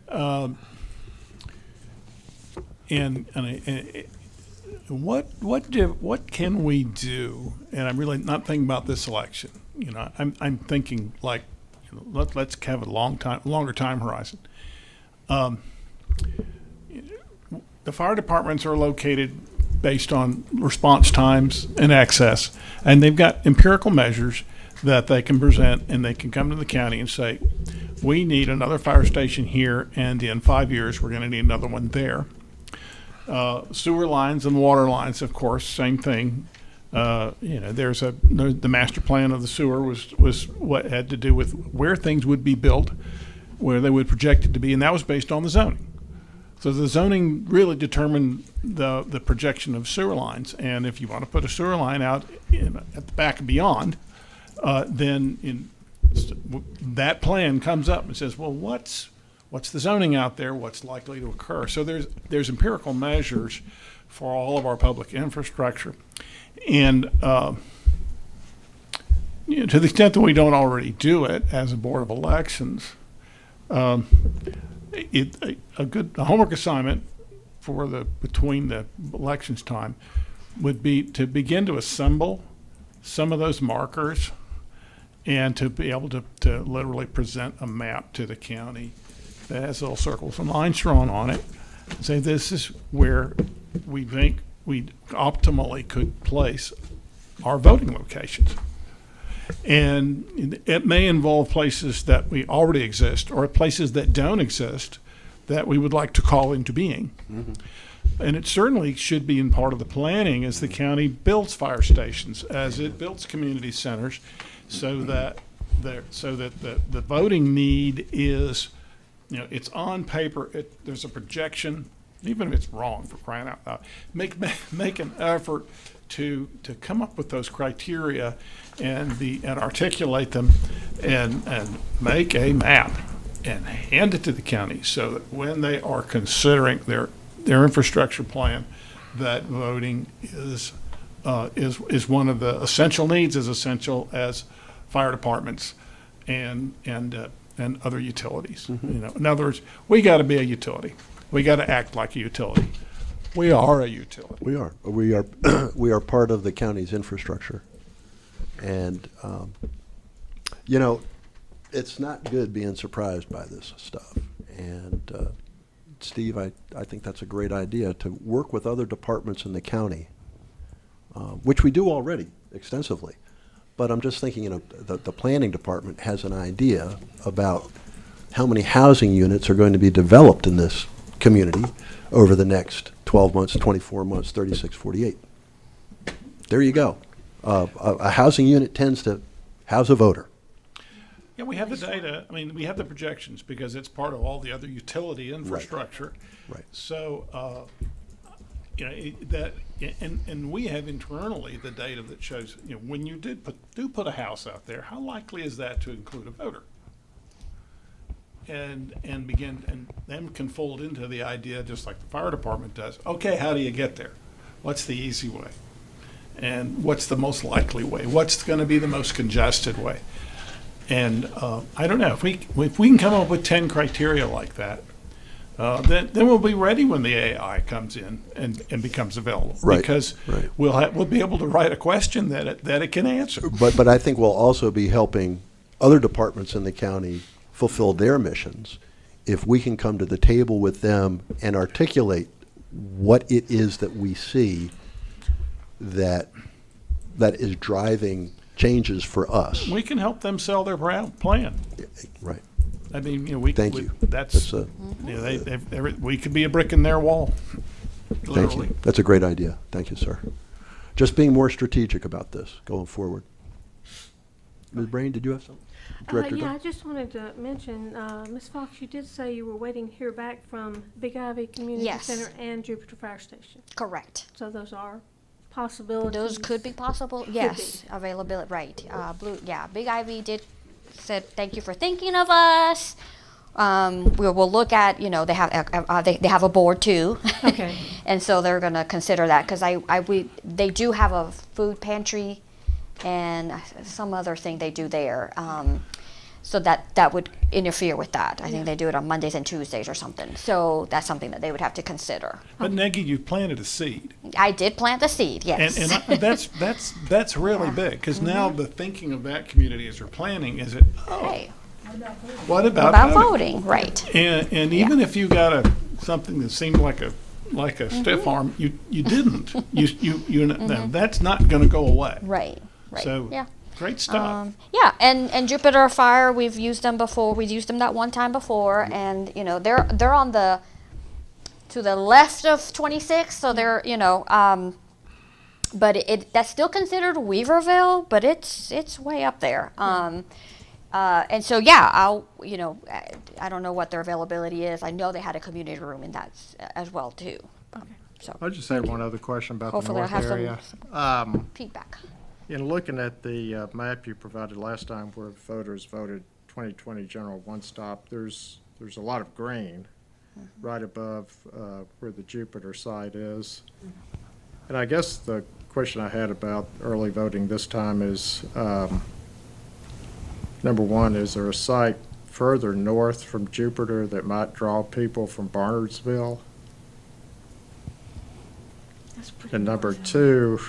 and what can we do? And I'm really not thinking about this election. I'm thinking like, let's have a longer time horizon. The fire departments are located based on response times and access, and they've got empirical measures that they can present, and they can come to the county and say, we need another fire station here, and in 5 years we're going to need another one there. Sewer lines and water lines, of course, same thing. There's the master plan of the sewer was what had to do with where things would be built, where they would project it to be, and that was based on the zoning. So the zoning really determined the projection of sewer lines, and if you want to put a sewer line out at the back and beyond, then that plan comes up and says, well, what's the zoning out there? What's likely to occur? So there's empirical measures for all of our public infrastructure, and to the extent that we don't already do it as a board of elections. A homework assignment for between the elections time would be to begin to assemble some of those markers and to be able to literally present a map to the county that has little circles and lines drawn on it. Say this is where we think we optimally could place our voting locations. And it may involve places that we already exist or places that don't exist that we would like to call into being. Mm-hmm. And it certainly should be in part of the planning as the county builds fire stations, as it builds community centers, so that the voting need is, it's on paper. There's a projection, even if it's wrong, for crying out loud. Make an effort to come up with those criteria and articulate them and make a map and hand it to the county so that when they are considering their infrastructure plan, that voting is one of the essential needs, as essential as fire departments and other utilities. Mm-hmm. In other words, we got to be a utility. We got to act like a utility. We are a utility. We are. We are part of the county's infrastructure. And, it's not good being surprised by this stuff. And, Steve, I think that's a great idea to work with other departments in the county, which we do already extensively. But I'm just thinking, the planning department has an idea about how many housing units are going to be developed in this community over the next 12 months, 24 months, 36, 48. There you go. A housing unit tends to house a voter. Yeah, we have the data. I mean, we have the projections because it's part of all the other utility infrastructure. Right. So, and we have internally the data that shows, when you do put a house out there, how likely is that to include a voter? And then can fold into the idea, just like the fire department does. Okay, how do you get there? What's the easy way? And what's the most likely way? What's going to be the most congested way? And I don't know, if we can come up with 10 criteria like that, then we'll be ready when the AI comes in and becomes available. Right, Because right. we'll be able to write a question that it can answer. But I think we'll also be helping other departments in the county fulfill their missions if we can come to the table with them and articulate what it is that we see that is driving changes for us. We can help them sell their plan. Right. I mean, Thank you. That's we could be a brick in their wall, Thank literally. you. That's a great idea. Thank you, sir. Just being more strategic about this going forward. Ms. Brain, did you have something? Director Yeah, Dunn? I just wanted to mention, Ms. Fox, you did say you were waiting to hear back from Big Ivy Community Yes. Center and Jupiter Fire Station. Correct. So those are possibilities. Those could be possible, yes, availability, right. Big Ivy said, thank you for thinking of us. We'll look at, they have a board too. Okay. And so they're gonna consider that, because they do have a food pantry and some other thing they do there. So that would interfere with that. I think they do it on Mondays and Tuesdays or something. So that's something that they would have to consider. But Nagy, you planted a seed. I did plant the seed, yes. And that's really big, because now the thinking of that community as they're planning is that, Hey, what about voting, right. And even if you got something that seemed like a stiff arm, you didn't. That's not going to go away. Right. So Yeah. great stuff. And Jupiter Fire, we've used them before. We've used them that one time before, and they're on to the left of 26, so they're but that's still considered Weaverville, but it's way up there. And so I don't know what their availability is. I know they had a community room in that as well too. So I just had one other question about the hopefully I'll north have area. some feedback. In looking at the map you provided last time where voters voted 2020 general one-stop, there's a lot of green right above where the Jupiter site is. And I guess the question I had about early voting this time is, number one, is there a site further north from Jupiter that might draw people from Barnardsville? That's pretty And number north. two,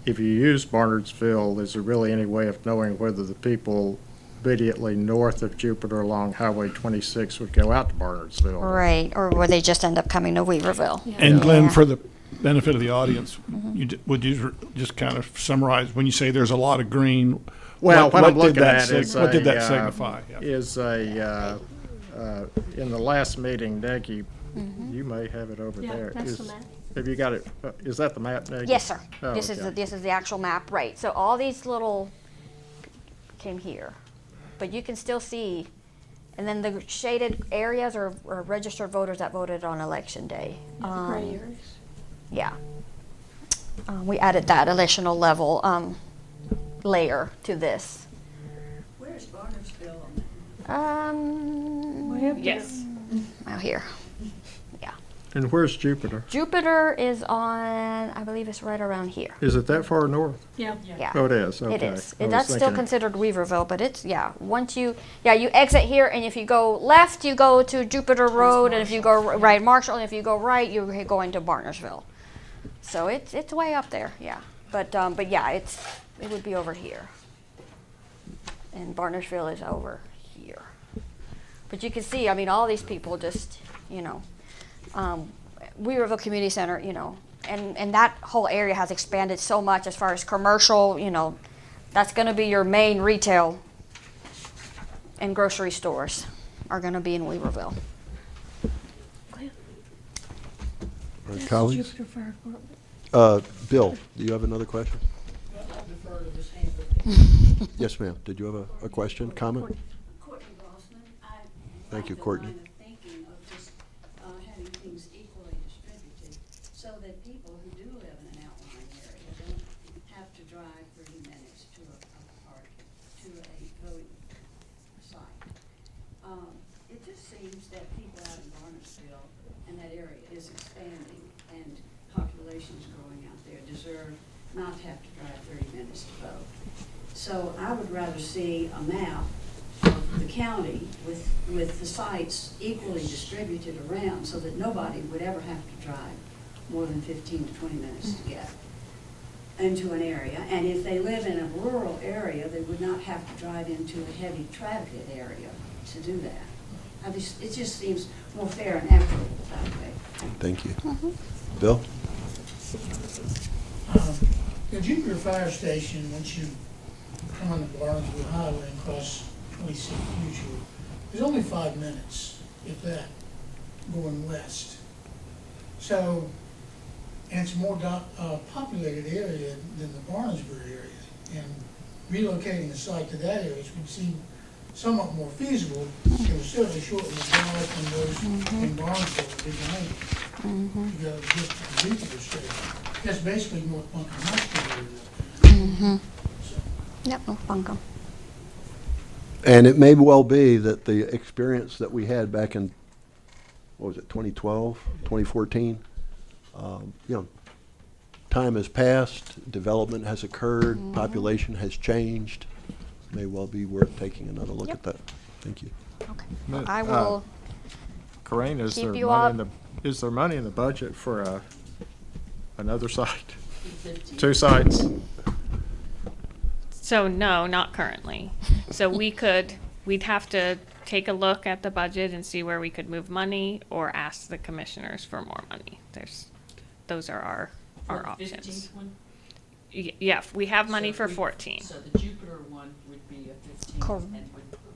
if you use Barnardsville, is there really any way of knowing whether the people immediately north of Jupiter along Highway 26 would go out to Barnardsville? Right, or would they just end up coming to Weaverville? And Glenn, Yeah. for the benefit of the audience, would you just kind of summarize when you say there's a lot of green? Well, what I'm did looking that at is what did that a, signify? Yeah. is in the last meeting, Nagy, you may have it over Yeah, there. that's the map. Have you got it? Is that the map, Nagy? Yes, sir. Oh, This okay. is the actual map, right. So all these little came here, but you can still see, and then the shaded areas are registered voters that voted on election day. Gray areas. Yeah. We added that additional level layer to this. Where's Barnersville on Way up there. Yes. Out here. And where's Jupiter? Jupiter is on, I believe it's right around here. Is it that far north? Yeah. Yeah. Oh, it is, okay. It is. I was That's still thinking- considered Weaverville, but it's, once you exit here, and if you go left, you go to Jupiter Road, and if you go right, Marshall, and if you go right, you're going to Barnersville. So it's way up there, yeah. But yeah, it would be over here. And Barnersville is over here. But you can see, I mean, all these people just, Weaverville Community Center, and that whole area has expanded so much as far as commercial, that's going to be your main retail and grocery stores are going to be in Weaverville. All right, That's the colleagues? Jupiter Fire Department. Bill, do you have another question? I'll defer to this hand. Yes, ma'am. Did you have a question, comment? Courtney Rossman. Thank you, like the Courtney. line of thinking of just having things equally distributed so that people who do live in an outlying area don't have to drive 30 minutes to a voting site. It just seems that people out in Barnesville and that area is expanding and populations growing out there deserve not to have to drive 30 minutes to vote. So I would rather see a map of the county with the sites equally distributed around so that nobody would ever have to drive more than 15 to 20 minutes to get into an area. And if they live in a rural area, they would not have to drive into a heavy trafficked area to do that. It just seems more fair and equitable that way. Thank you. Bill? The Jupiter Fire Station, once you come on the Barnesville Highway and cross 26th Future, there's only 5 minutes, if that, going west. So, and it's a more populated area than the Barnesville area. And relocating a site to that area would seem somewhat more feasible. It would certainly shorten the drive from those in Barnesville to Big Lane to go just to the Jupiter Station. That's basically North Buncombe High School area. Yep, North Buncombe. And it may well be that the experience that we had back in, what was it, 2012, 2014, time has passed, development has occurred, population has changed. May well be worth taking another look at that. Thank you. Okay. I will Corinne, is keep there you money up. is there money in the budget for another site? 2 sites? So no, not currently. So we'd have to take a look at the budget and see where we could move money or ask the commissioners for more money. Those are our For the options. 15th one? Yeah, we have money So for we- 14. So the Jupiter one would be a 15, Cor- and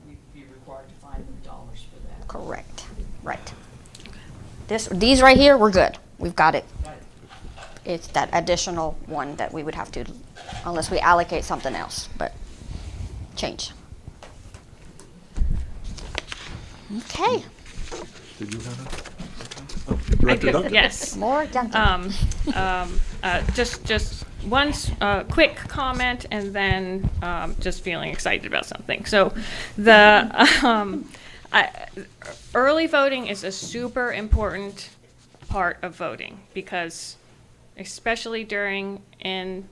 we'd be required to find the dollars for that. Correct. Right. These right here, we're good. We've got it. Got it. It's that additional one that we would have to, unless we allocate something else, but change. Okay. Did you have Director Duncan? Yes. More Duncan. Just one quick comment, and then just feeling excited about something. So, early voting is a super important part of voting because, especially in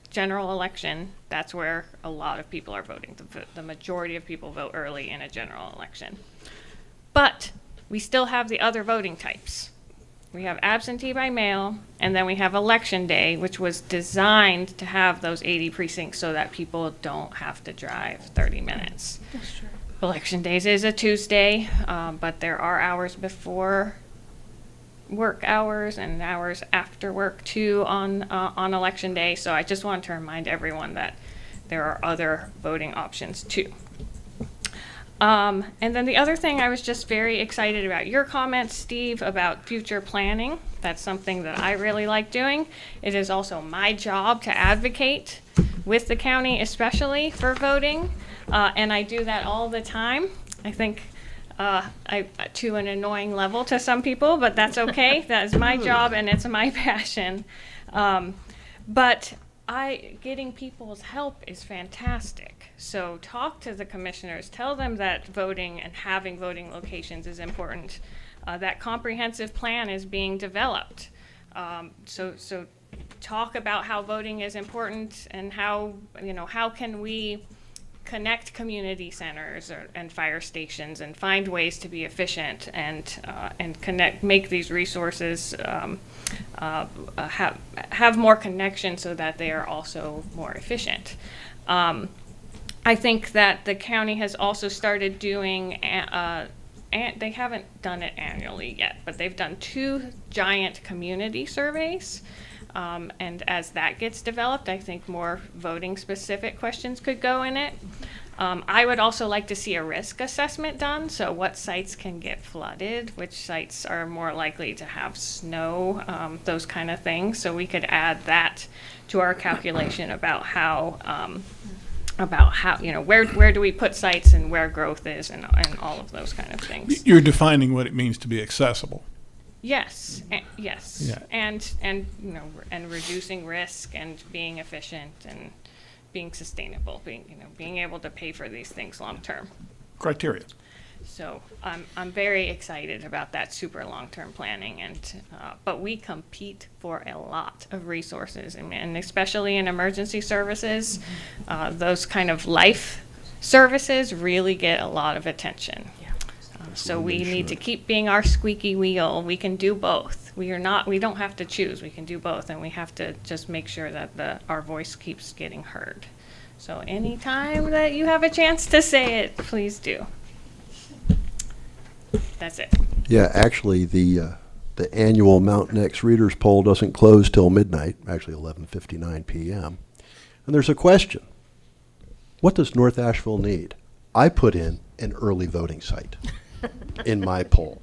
general election, that's where a lot of people are voting. The majority of people vote early in a general election. But we still have the other voting types. We have absentee by mail, and then we have election day, which was designed to have those 80 precincts so that people don't have to drive 30 minutes. That's true. Election days is a Tuesday, but there are hours before work hours and hours after work too on election day. So I just want to remind everyone that there are other voting options too. And then the other thing, I was just very excited about your comments, Steve, about future planning. That's something that I really like doing. It is also my job to advocate with the county, especially for voting, and I do that all the time. I think to an annoying level to some people, but that's okay. That is my job, and it's my passion. But getting people's help is fantastic. So talk to the commissioners, tell them that voting and having voting locations is important. That comprehensive plan is being developed. So talk about how voting is important and how can we connect community centers and fire stations and find ways to be efficient and make these resources have more connection so that they are also more efficient. I think that the county has also started doing, they haven't done it annually yet, but they've done 2 giant community surveys. And as that gets developed, I think more voting specific questions could go in it. I would also like to see a risk assessment done. So what sites can get flooded, which sites are more likely to have snow, those kind of things. So we could add that to our calculation about how about how, where do we put sites and where growth is and all of those kind of things. You're defining what it means to be accessible. Yes, yes. Yeah. And reducing risk and being efficient and being sustainable, being able to pay for these things long term. Criteria. So I'm very excited about that super long-term planning, but we compete for a lot of resources, and especially in emergency services, those kind of life services really get a lot of attention. So we need to keep being our squeaky wheel. We can do both. We don't have to choose. We can do both, and we have to just make sure that our voice keeps getting heard. So anytime that you have a chance to say it, please do. That's it. Yeah, actually, the annual Mountain X Readers Poll doesn't close till midnight, actually 11:59 p.m. And there's a question. What does North Asheville need? I put in an early voting site in my poll.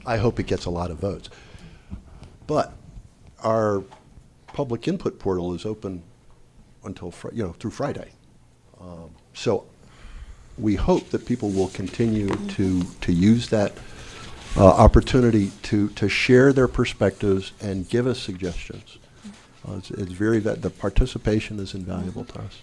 I hope it gets a lot of votes. But our public input portal is open until through Friday. So we hope that people will continue to use that opportunity to share their perspectives and give us suggestions. The participation is invaluable to us.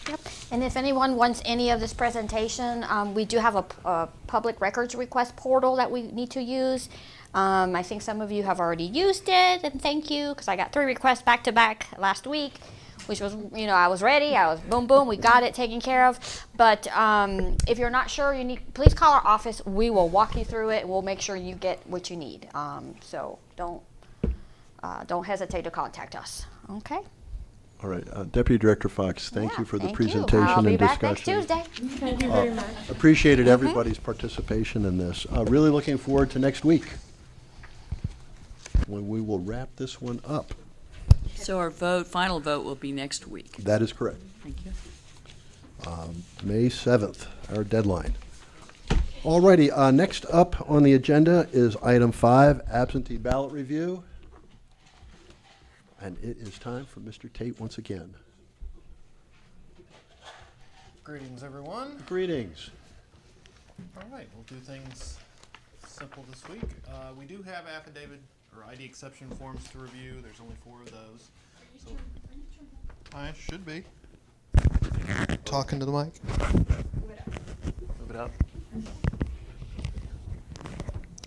Yep. And if anyone wants any of this presentation, we do have a public records request portal that we need to use. I think some of you have already used it, and thank you, because I got 3 requests back to back last week, which was, I was ready. I was boom, boom. We got it taken care of. But if you're not sure, please call our office. We will walk you through it. We'll make sure you get what you need. So don't hesitate to contact us. Okay. All right, Deputy Director Fox, thank you for the presentation I'll be and back next discussion. Tuesday. Thank you very much. Appreciated everybody's participation in this. Really looking forward to next week, when we will wrap this one up. So our final vote will be next week. That is correct. Thank you. May 7th, our deadline. All righty, next up on the agenda is item 5, absentee ballot review. And it is time for Mr. Tate once again. Greetings, everyone. Greetings. All right, we'll do things simple this week. We do have affidavit or ID exception forms to review. There's only 4 of those. So I should be talking to the mic. Move it up.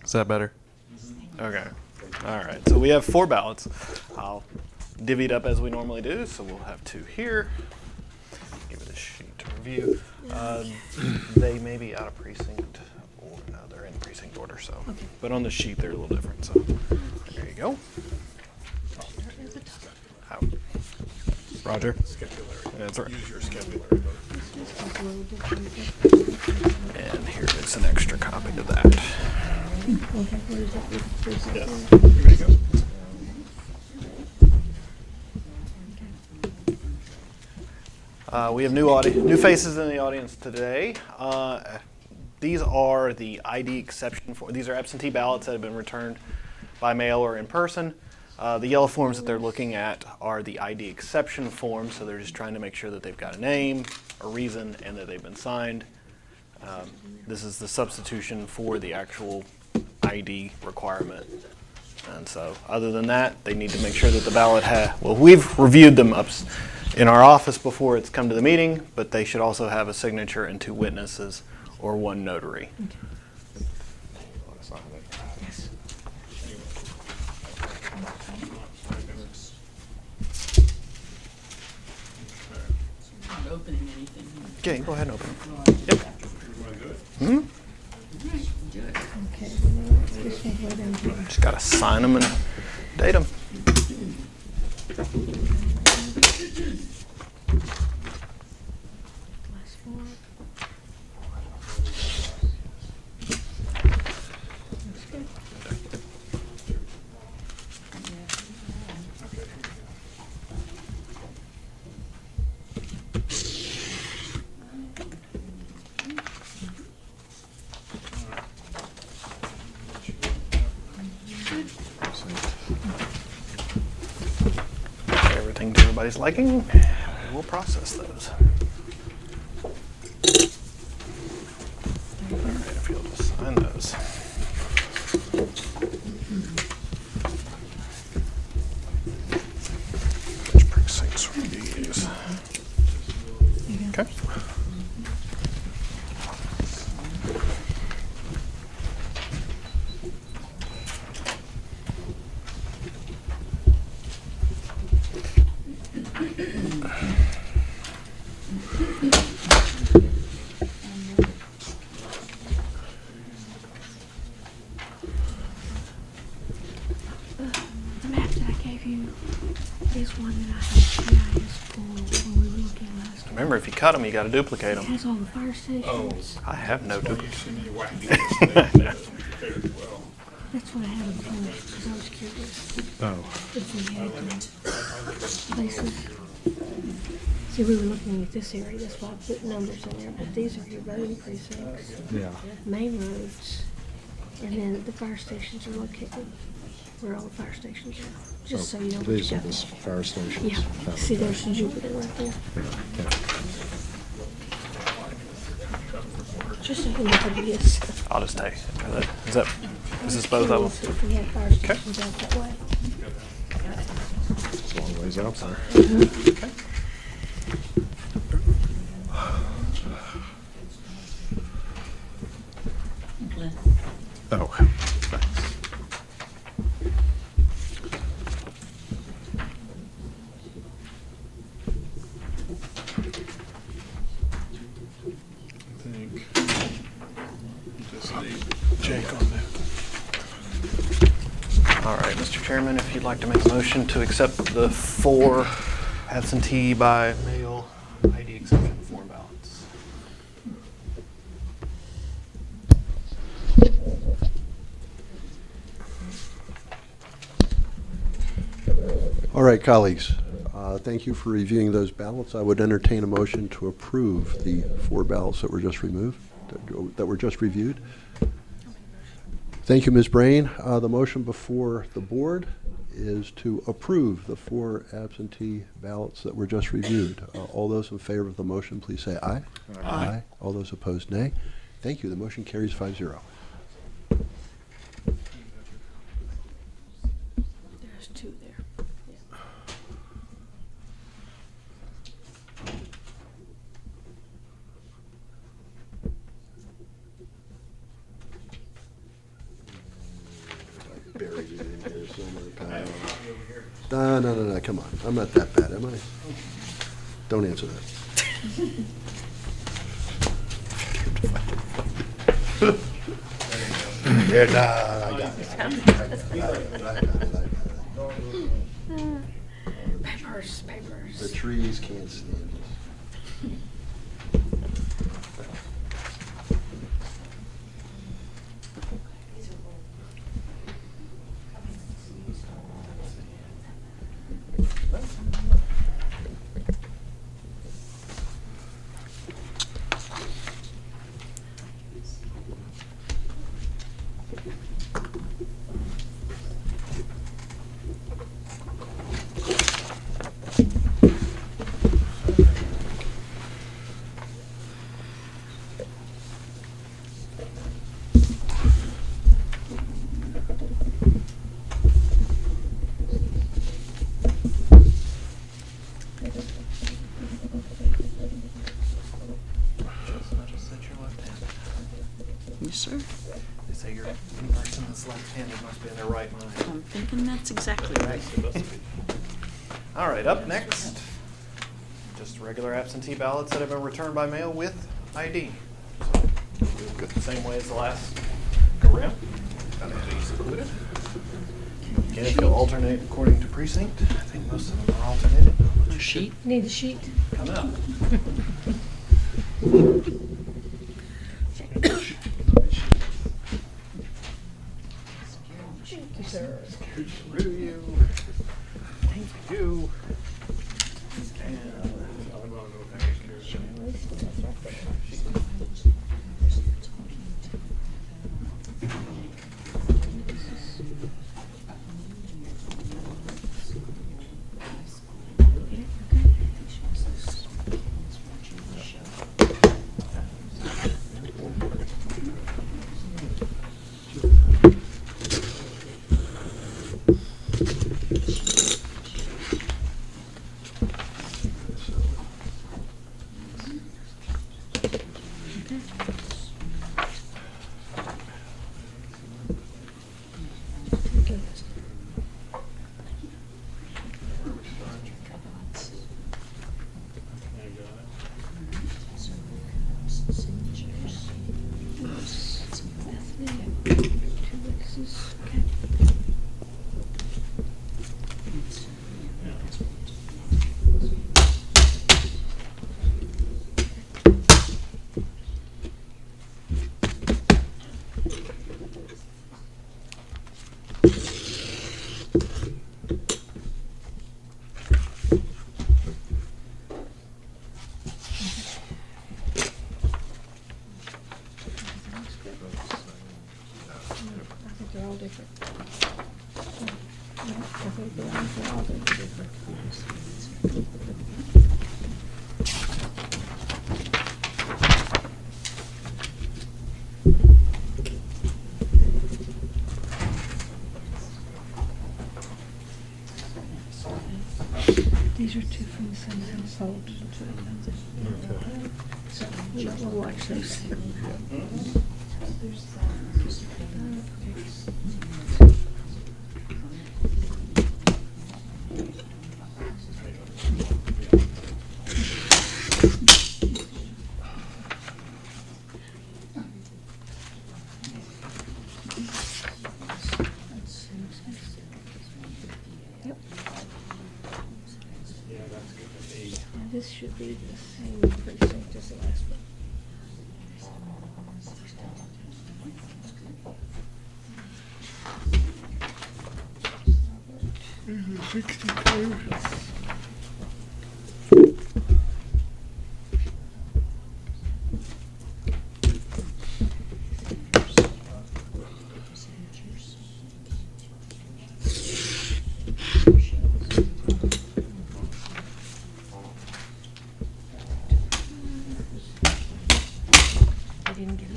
Is that better? Okay. All right. So we have 4 ballots. I'll divvy it up as we normally do. So we'll have 2 here. Give it a sheet to review. They may be out of precinct, or no, they're in precinct order. So, but on the sheet they're a little different. So there you go. Out. Roger. That's right. Use your scapulary. And here is an extra copy of that. Yeah. Here you go. We have new faces in the audience today. These are the ID exception forms. These are absentee ballots that have been returned by mail or in person. The yellow forms that they're looking at are the ID exception forms, so they're just trying to make sure that they've got a name, a reason, and that they've been signed. This is the substitution for the actual ID requirement. And so other than that, they need to make sure that the ballot we've reviewed them in our office before it's come to the meeting, but they should also have a signature and 2 witnesses or 1 notary. Not opening anything. Okay, go ahead and open them. Yep. Hmm? Just gotta sign them and date them. Everything to everybody's liking. we'll process those. All right, if you'll just sign those. Which precincts will you use? Okay. The map that I gave you is one that I had GIS pulled when we were looking last week. Remember, if you cut them, you got to duplicate It them. has all the fire stations. I have no You duplicate. see me wacky this thing as well. That's what I had in pulled, because I was curious Oh, if we had places. See, we were looking at this area, that's why I put numbers in there, but these are your voting precincts, yeah. main roads, and then the fire stations are located where all the fire stations are, just so you know what you These are got. the fire stations. Yeah, see, there's Jupiter right there, just so you know what it is. I'll just take. Is this both of them? See if we had fire stations out that way. It's a long ways out there. Okay. Oh, I think just need Jake on that. All right, Mr. Chairman, if you'd like to make a motion to accept the 4 absentee by mail ID exception form ballots. All right, colleagues, thank you for reviewing those ballots. I would entertain a motion to approve the 4 ballots that were just removed, that were just reviewed. Thank you, Ms. Brain. The motion before the board is to approve the 4 absentee ballots that were just reviewed. All those in favor of the motion, please say aye. Aye. All those opposed, nay. Thank you. The motion carries 5-0. There's 2 there. Yeah. Buried it in here somewhere. No, come on. I'm not that bad, am I? Don't answer that. Yeah, nah, I got it. I got it. Papers. The trees can't stand us. Yes, sir. They say you're the person that's left-handed must be in their right mind. I'm thinking that's exactly right. All right, up next, just regular absentee ballots that have been returned by mail with ID. So we'll go the same way as the last go round. Got IDs included. Again, if you'll alternate according to precinct, I think most of them are alternated. A sheet? Need a sheet. Come up. Thank you, sir. Screw you. Thank you. These are two from the same household. So we'll watch those. Yep. And this should be the same precinct as the last one. This is 62. I didn't get it.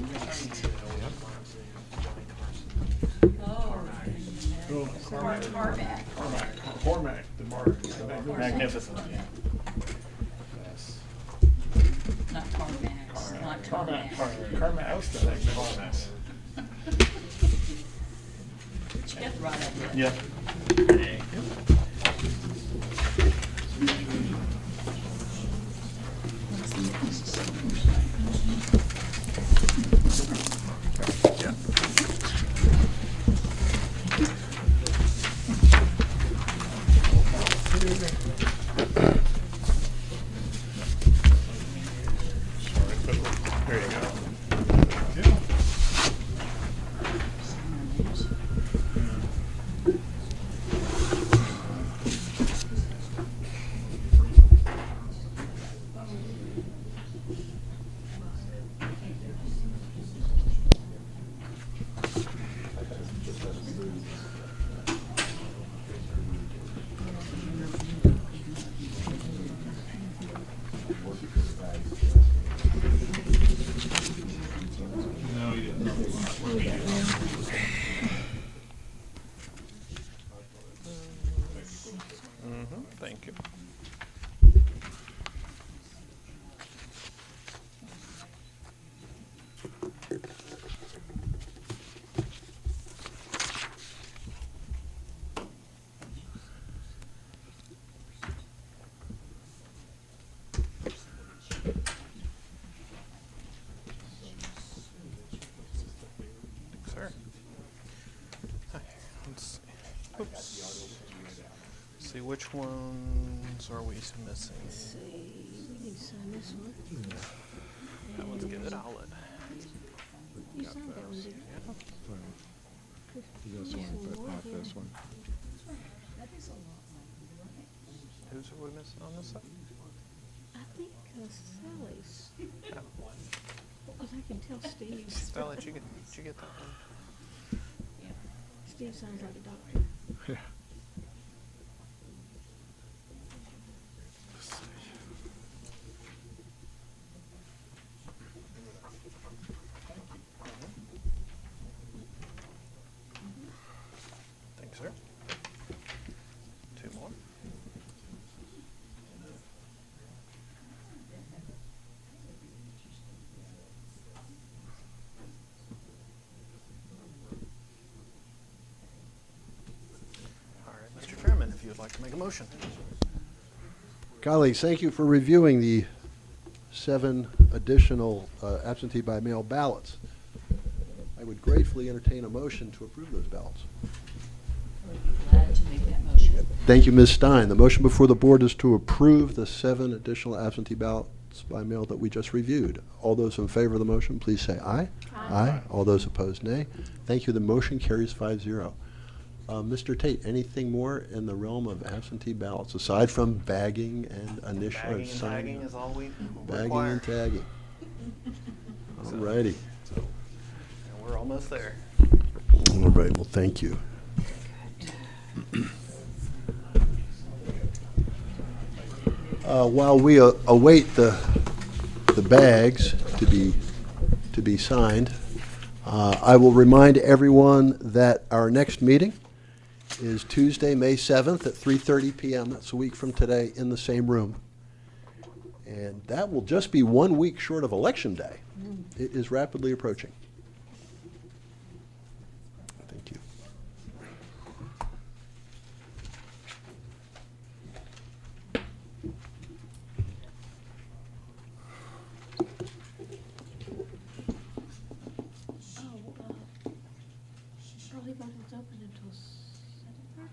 Cormac, the Magnificent. Not Carmax, not Carmax. Carmac, I was thinking Carmac. You got the right idea. Yep. There you go. No, you didn't. Thank you. Sir. Hi, let's see. Oops. See, which ones are we missing? See, we need to sign this one. That one's good. I'll let. You signed that one, didn't you? This one, but not this one. Who's are we missing on this side? I think Sally's. Yeah. Because I can tell Steve's. Stella, did you get that one? Steve sounds like a doctor. Yeah. Thank you, sir. Two more. All right, Mr. Chairman, if you would like to make a motion. Colleagues, thank you for reviewing the 7 additional absentee by mail ballots. I would gratefully entertain a motion to approve those ballots. Glad to make that motion. Thank you, Ms. Stein. The motion before the board is to approve the 7 additional absentee ballots by mail that we just reviewed. All those in favor of the motion, please say aye. Aye. All those opposed, nay. Thank you. The motion carries 5-0. Mr. Tate, anything more in the realm of absentee ballots aside from bagging and initial Bagging and signing? tagging is all we Bagging require. and tagging. All righty. And we're almost there. All right, well, thank you. While we await the bags to be signed, I will remind everyone that our next meeting is Tuesday, May 7th at 3:30 p.m. That's a week from today in the same room. And that will just be 1 week short of Election Day. It is rapidly approaching. Thank you. Early voting's open until 7:30.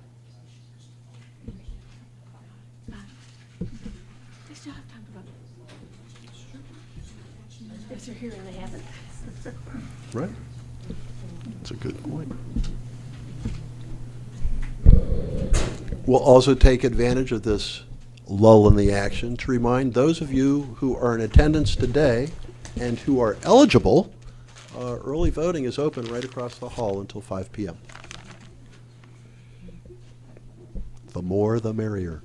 They still have time to vote. If they're here and they haven't. Right. That's a good point. We'll also take advantage of this lull in the action to remind those of you who are in attendance today and who are eligible, early voting is open right across the hall until 5 p.m. The more, the merrier.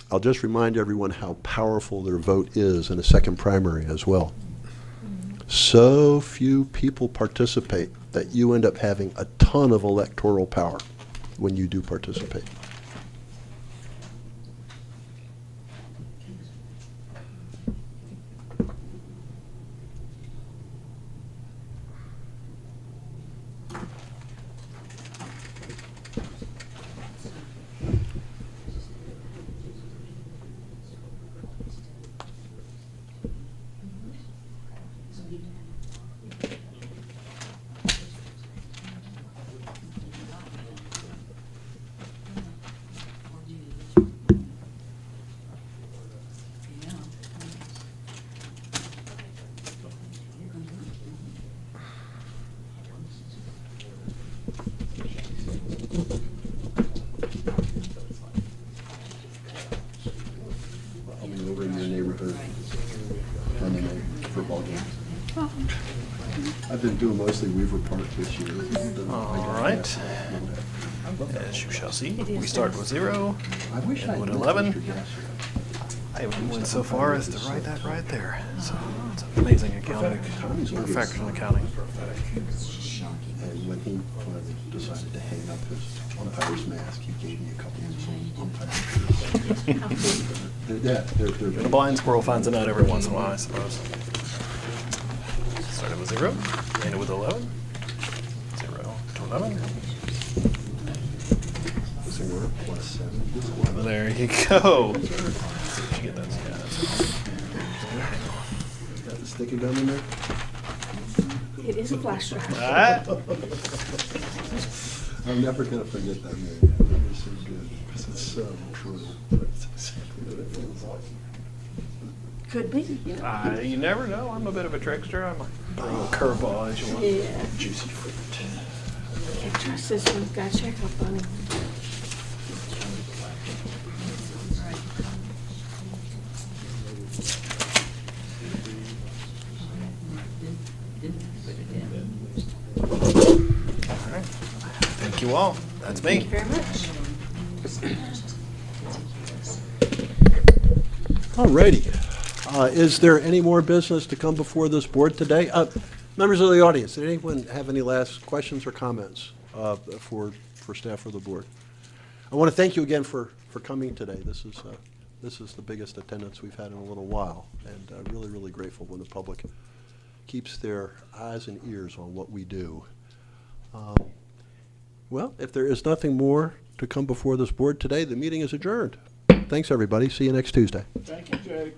I'll just remind everyone how powerful their vote is in a second primary as well. So few people participate that you end up having a ton of electoral power when you do participate. I'll be over in your neighborhood Monday night football game. I've been doing mostly Weaver Park this year. All right. As you shall see, we start with 0 I wish and I with knew 11. Mr. Gasser. I even went so far as to write that right there. So it's amazing accounting, perfection accounting. And when he finally decided to hang up his umpire's mask, he gave me a couple of his own umpire. They're The blind squirrel finds a nut every once in a while, I suppose. Started with 0, ended with 11. 0 to 11. 0 plus 7 is 11. There you go. Let's see if you get those guys. Got the sticky gun in there? It is a flash drive. Ah. I'm never going to forget that movie. That was so good because it's so true. It's exactly what it feels like. Could be. You never know. I'm a bit of a trickster. I might throw a curveball as you want. Yeah. Juicy fruit. Can't trust this one. Got to check up on him. All right. Thank you all. That's me. Thank you very much. All righty. Is there any more business to come before this board today? Members of the audience, did anyone have any last questions or comments for staff or the board? I want to thank you again for coming today. This is the biggest attendance we've had in a little while, and really, really grateful when the public keeps their eyes and ears on what we do. Well, if there is nothing more to come before this board today, the meeting is adjourned. Thanks, everybody. See you next Tuesday. Thank you, Jake.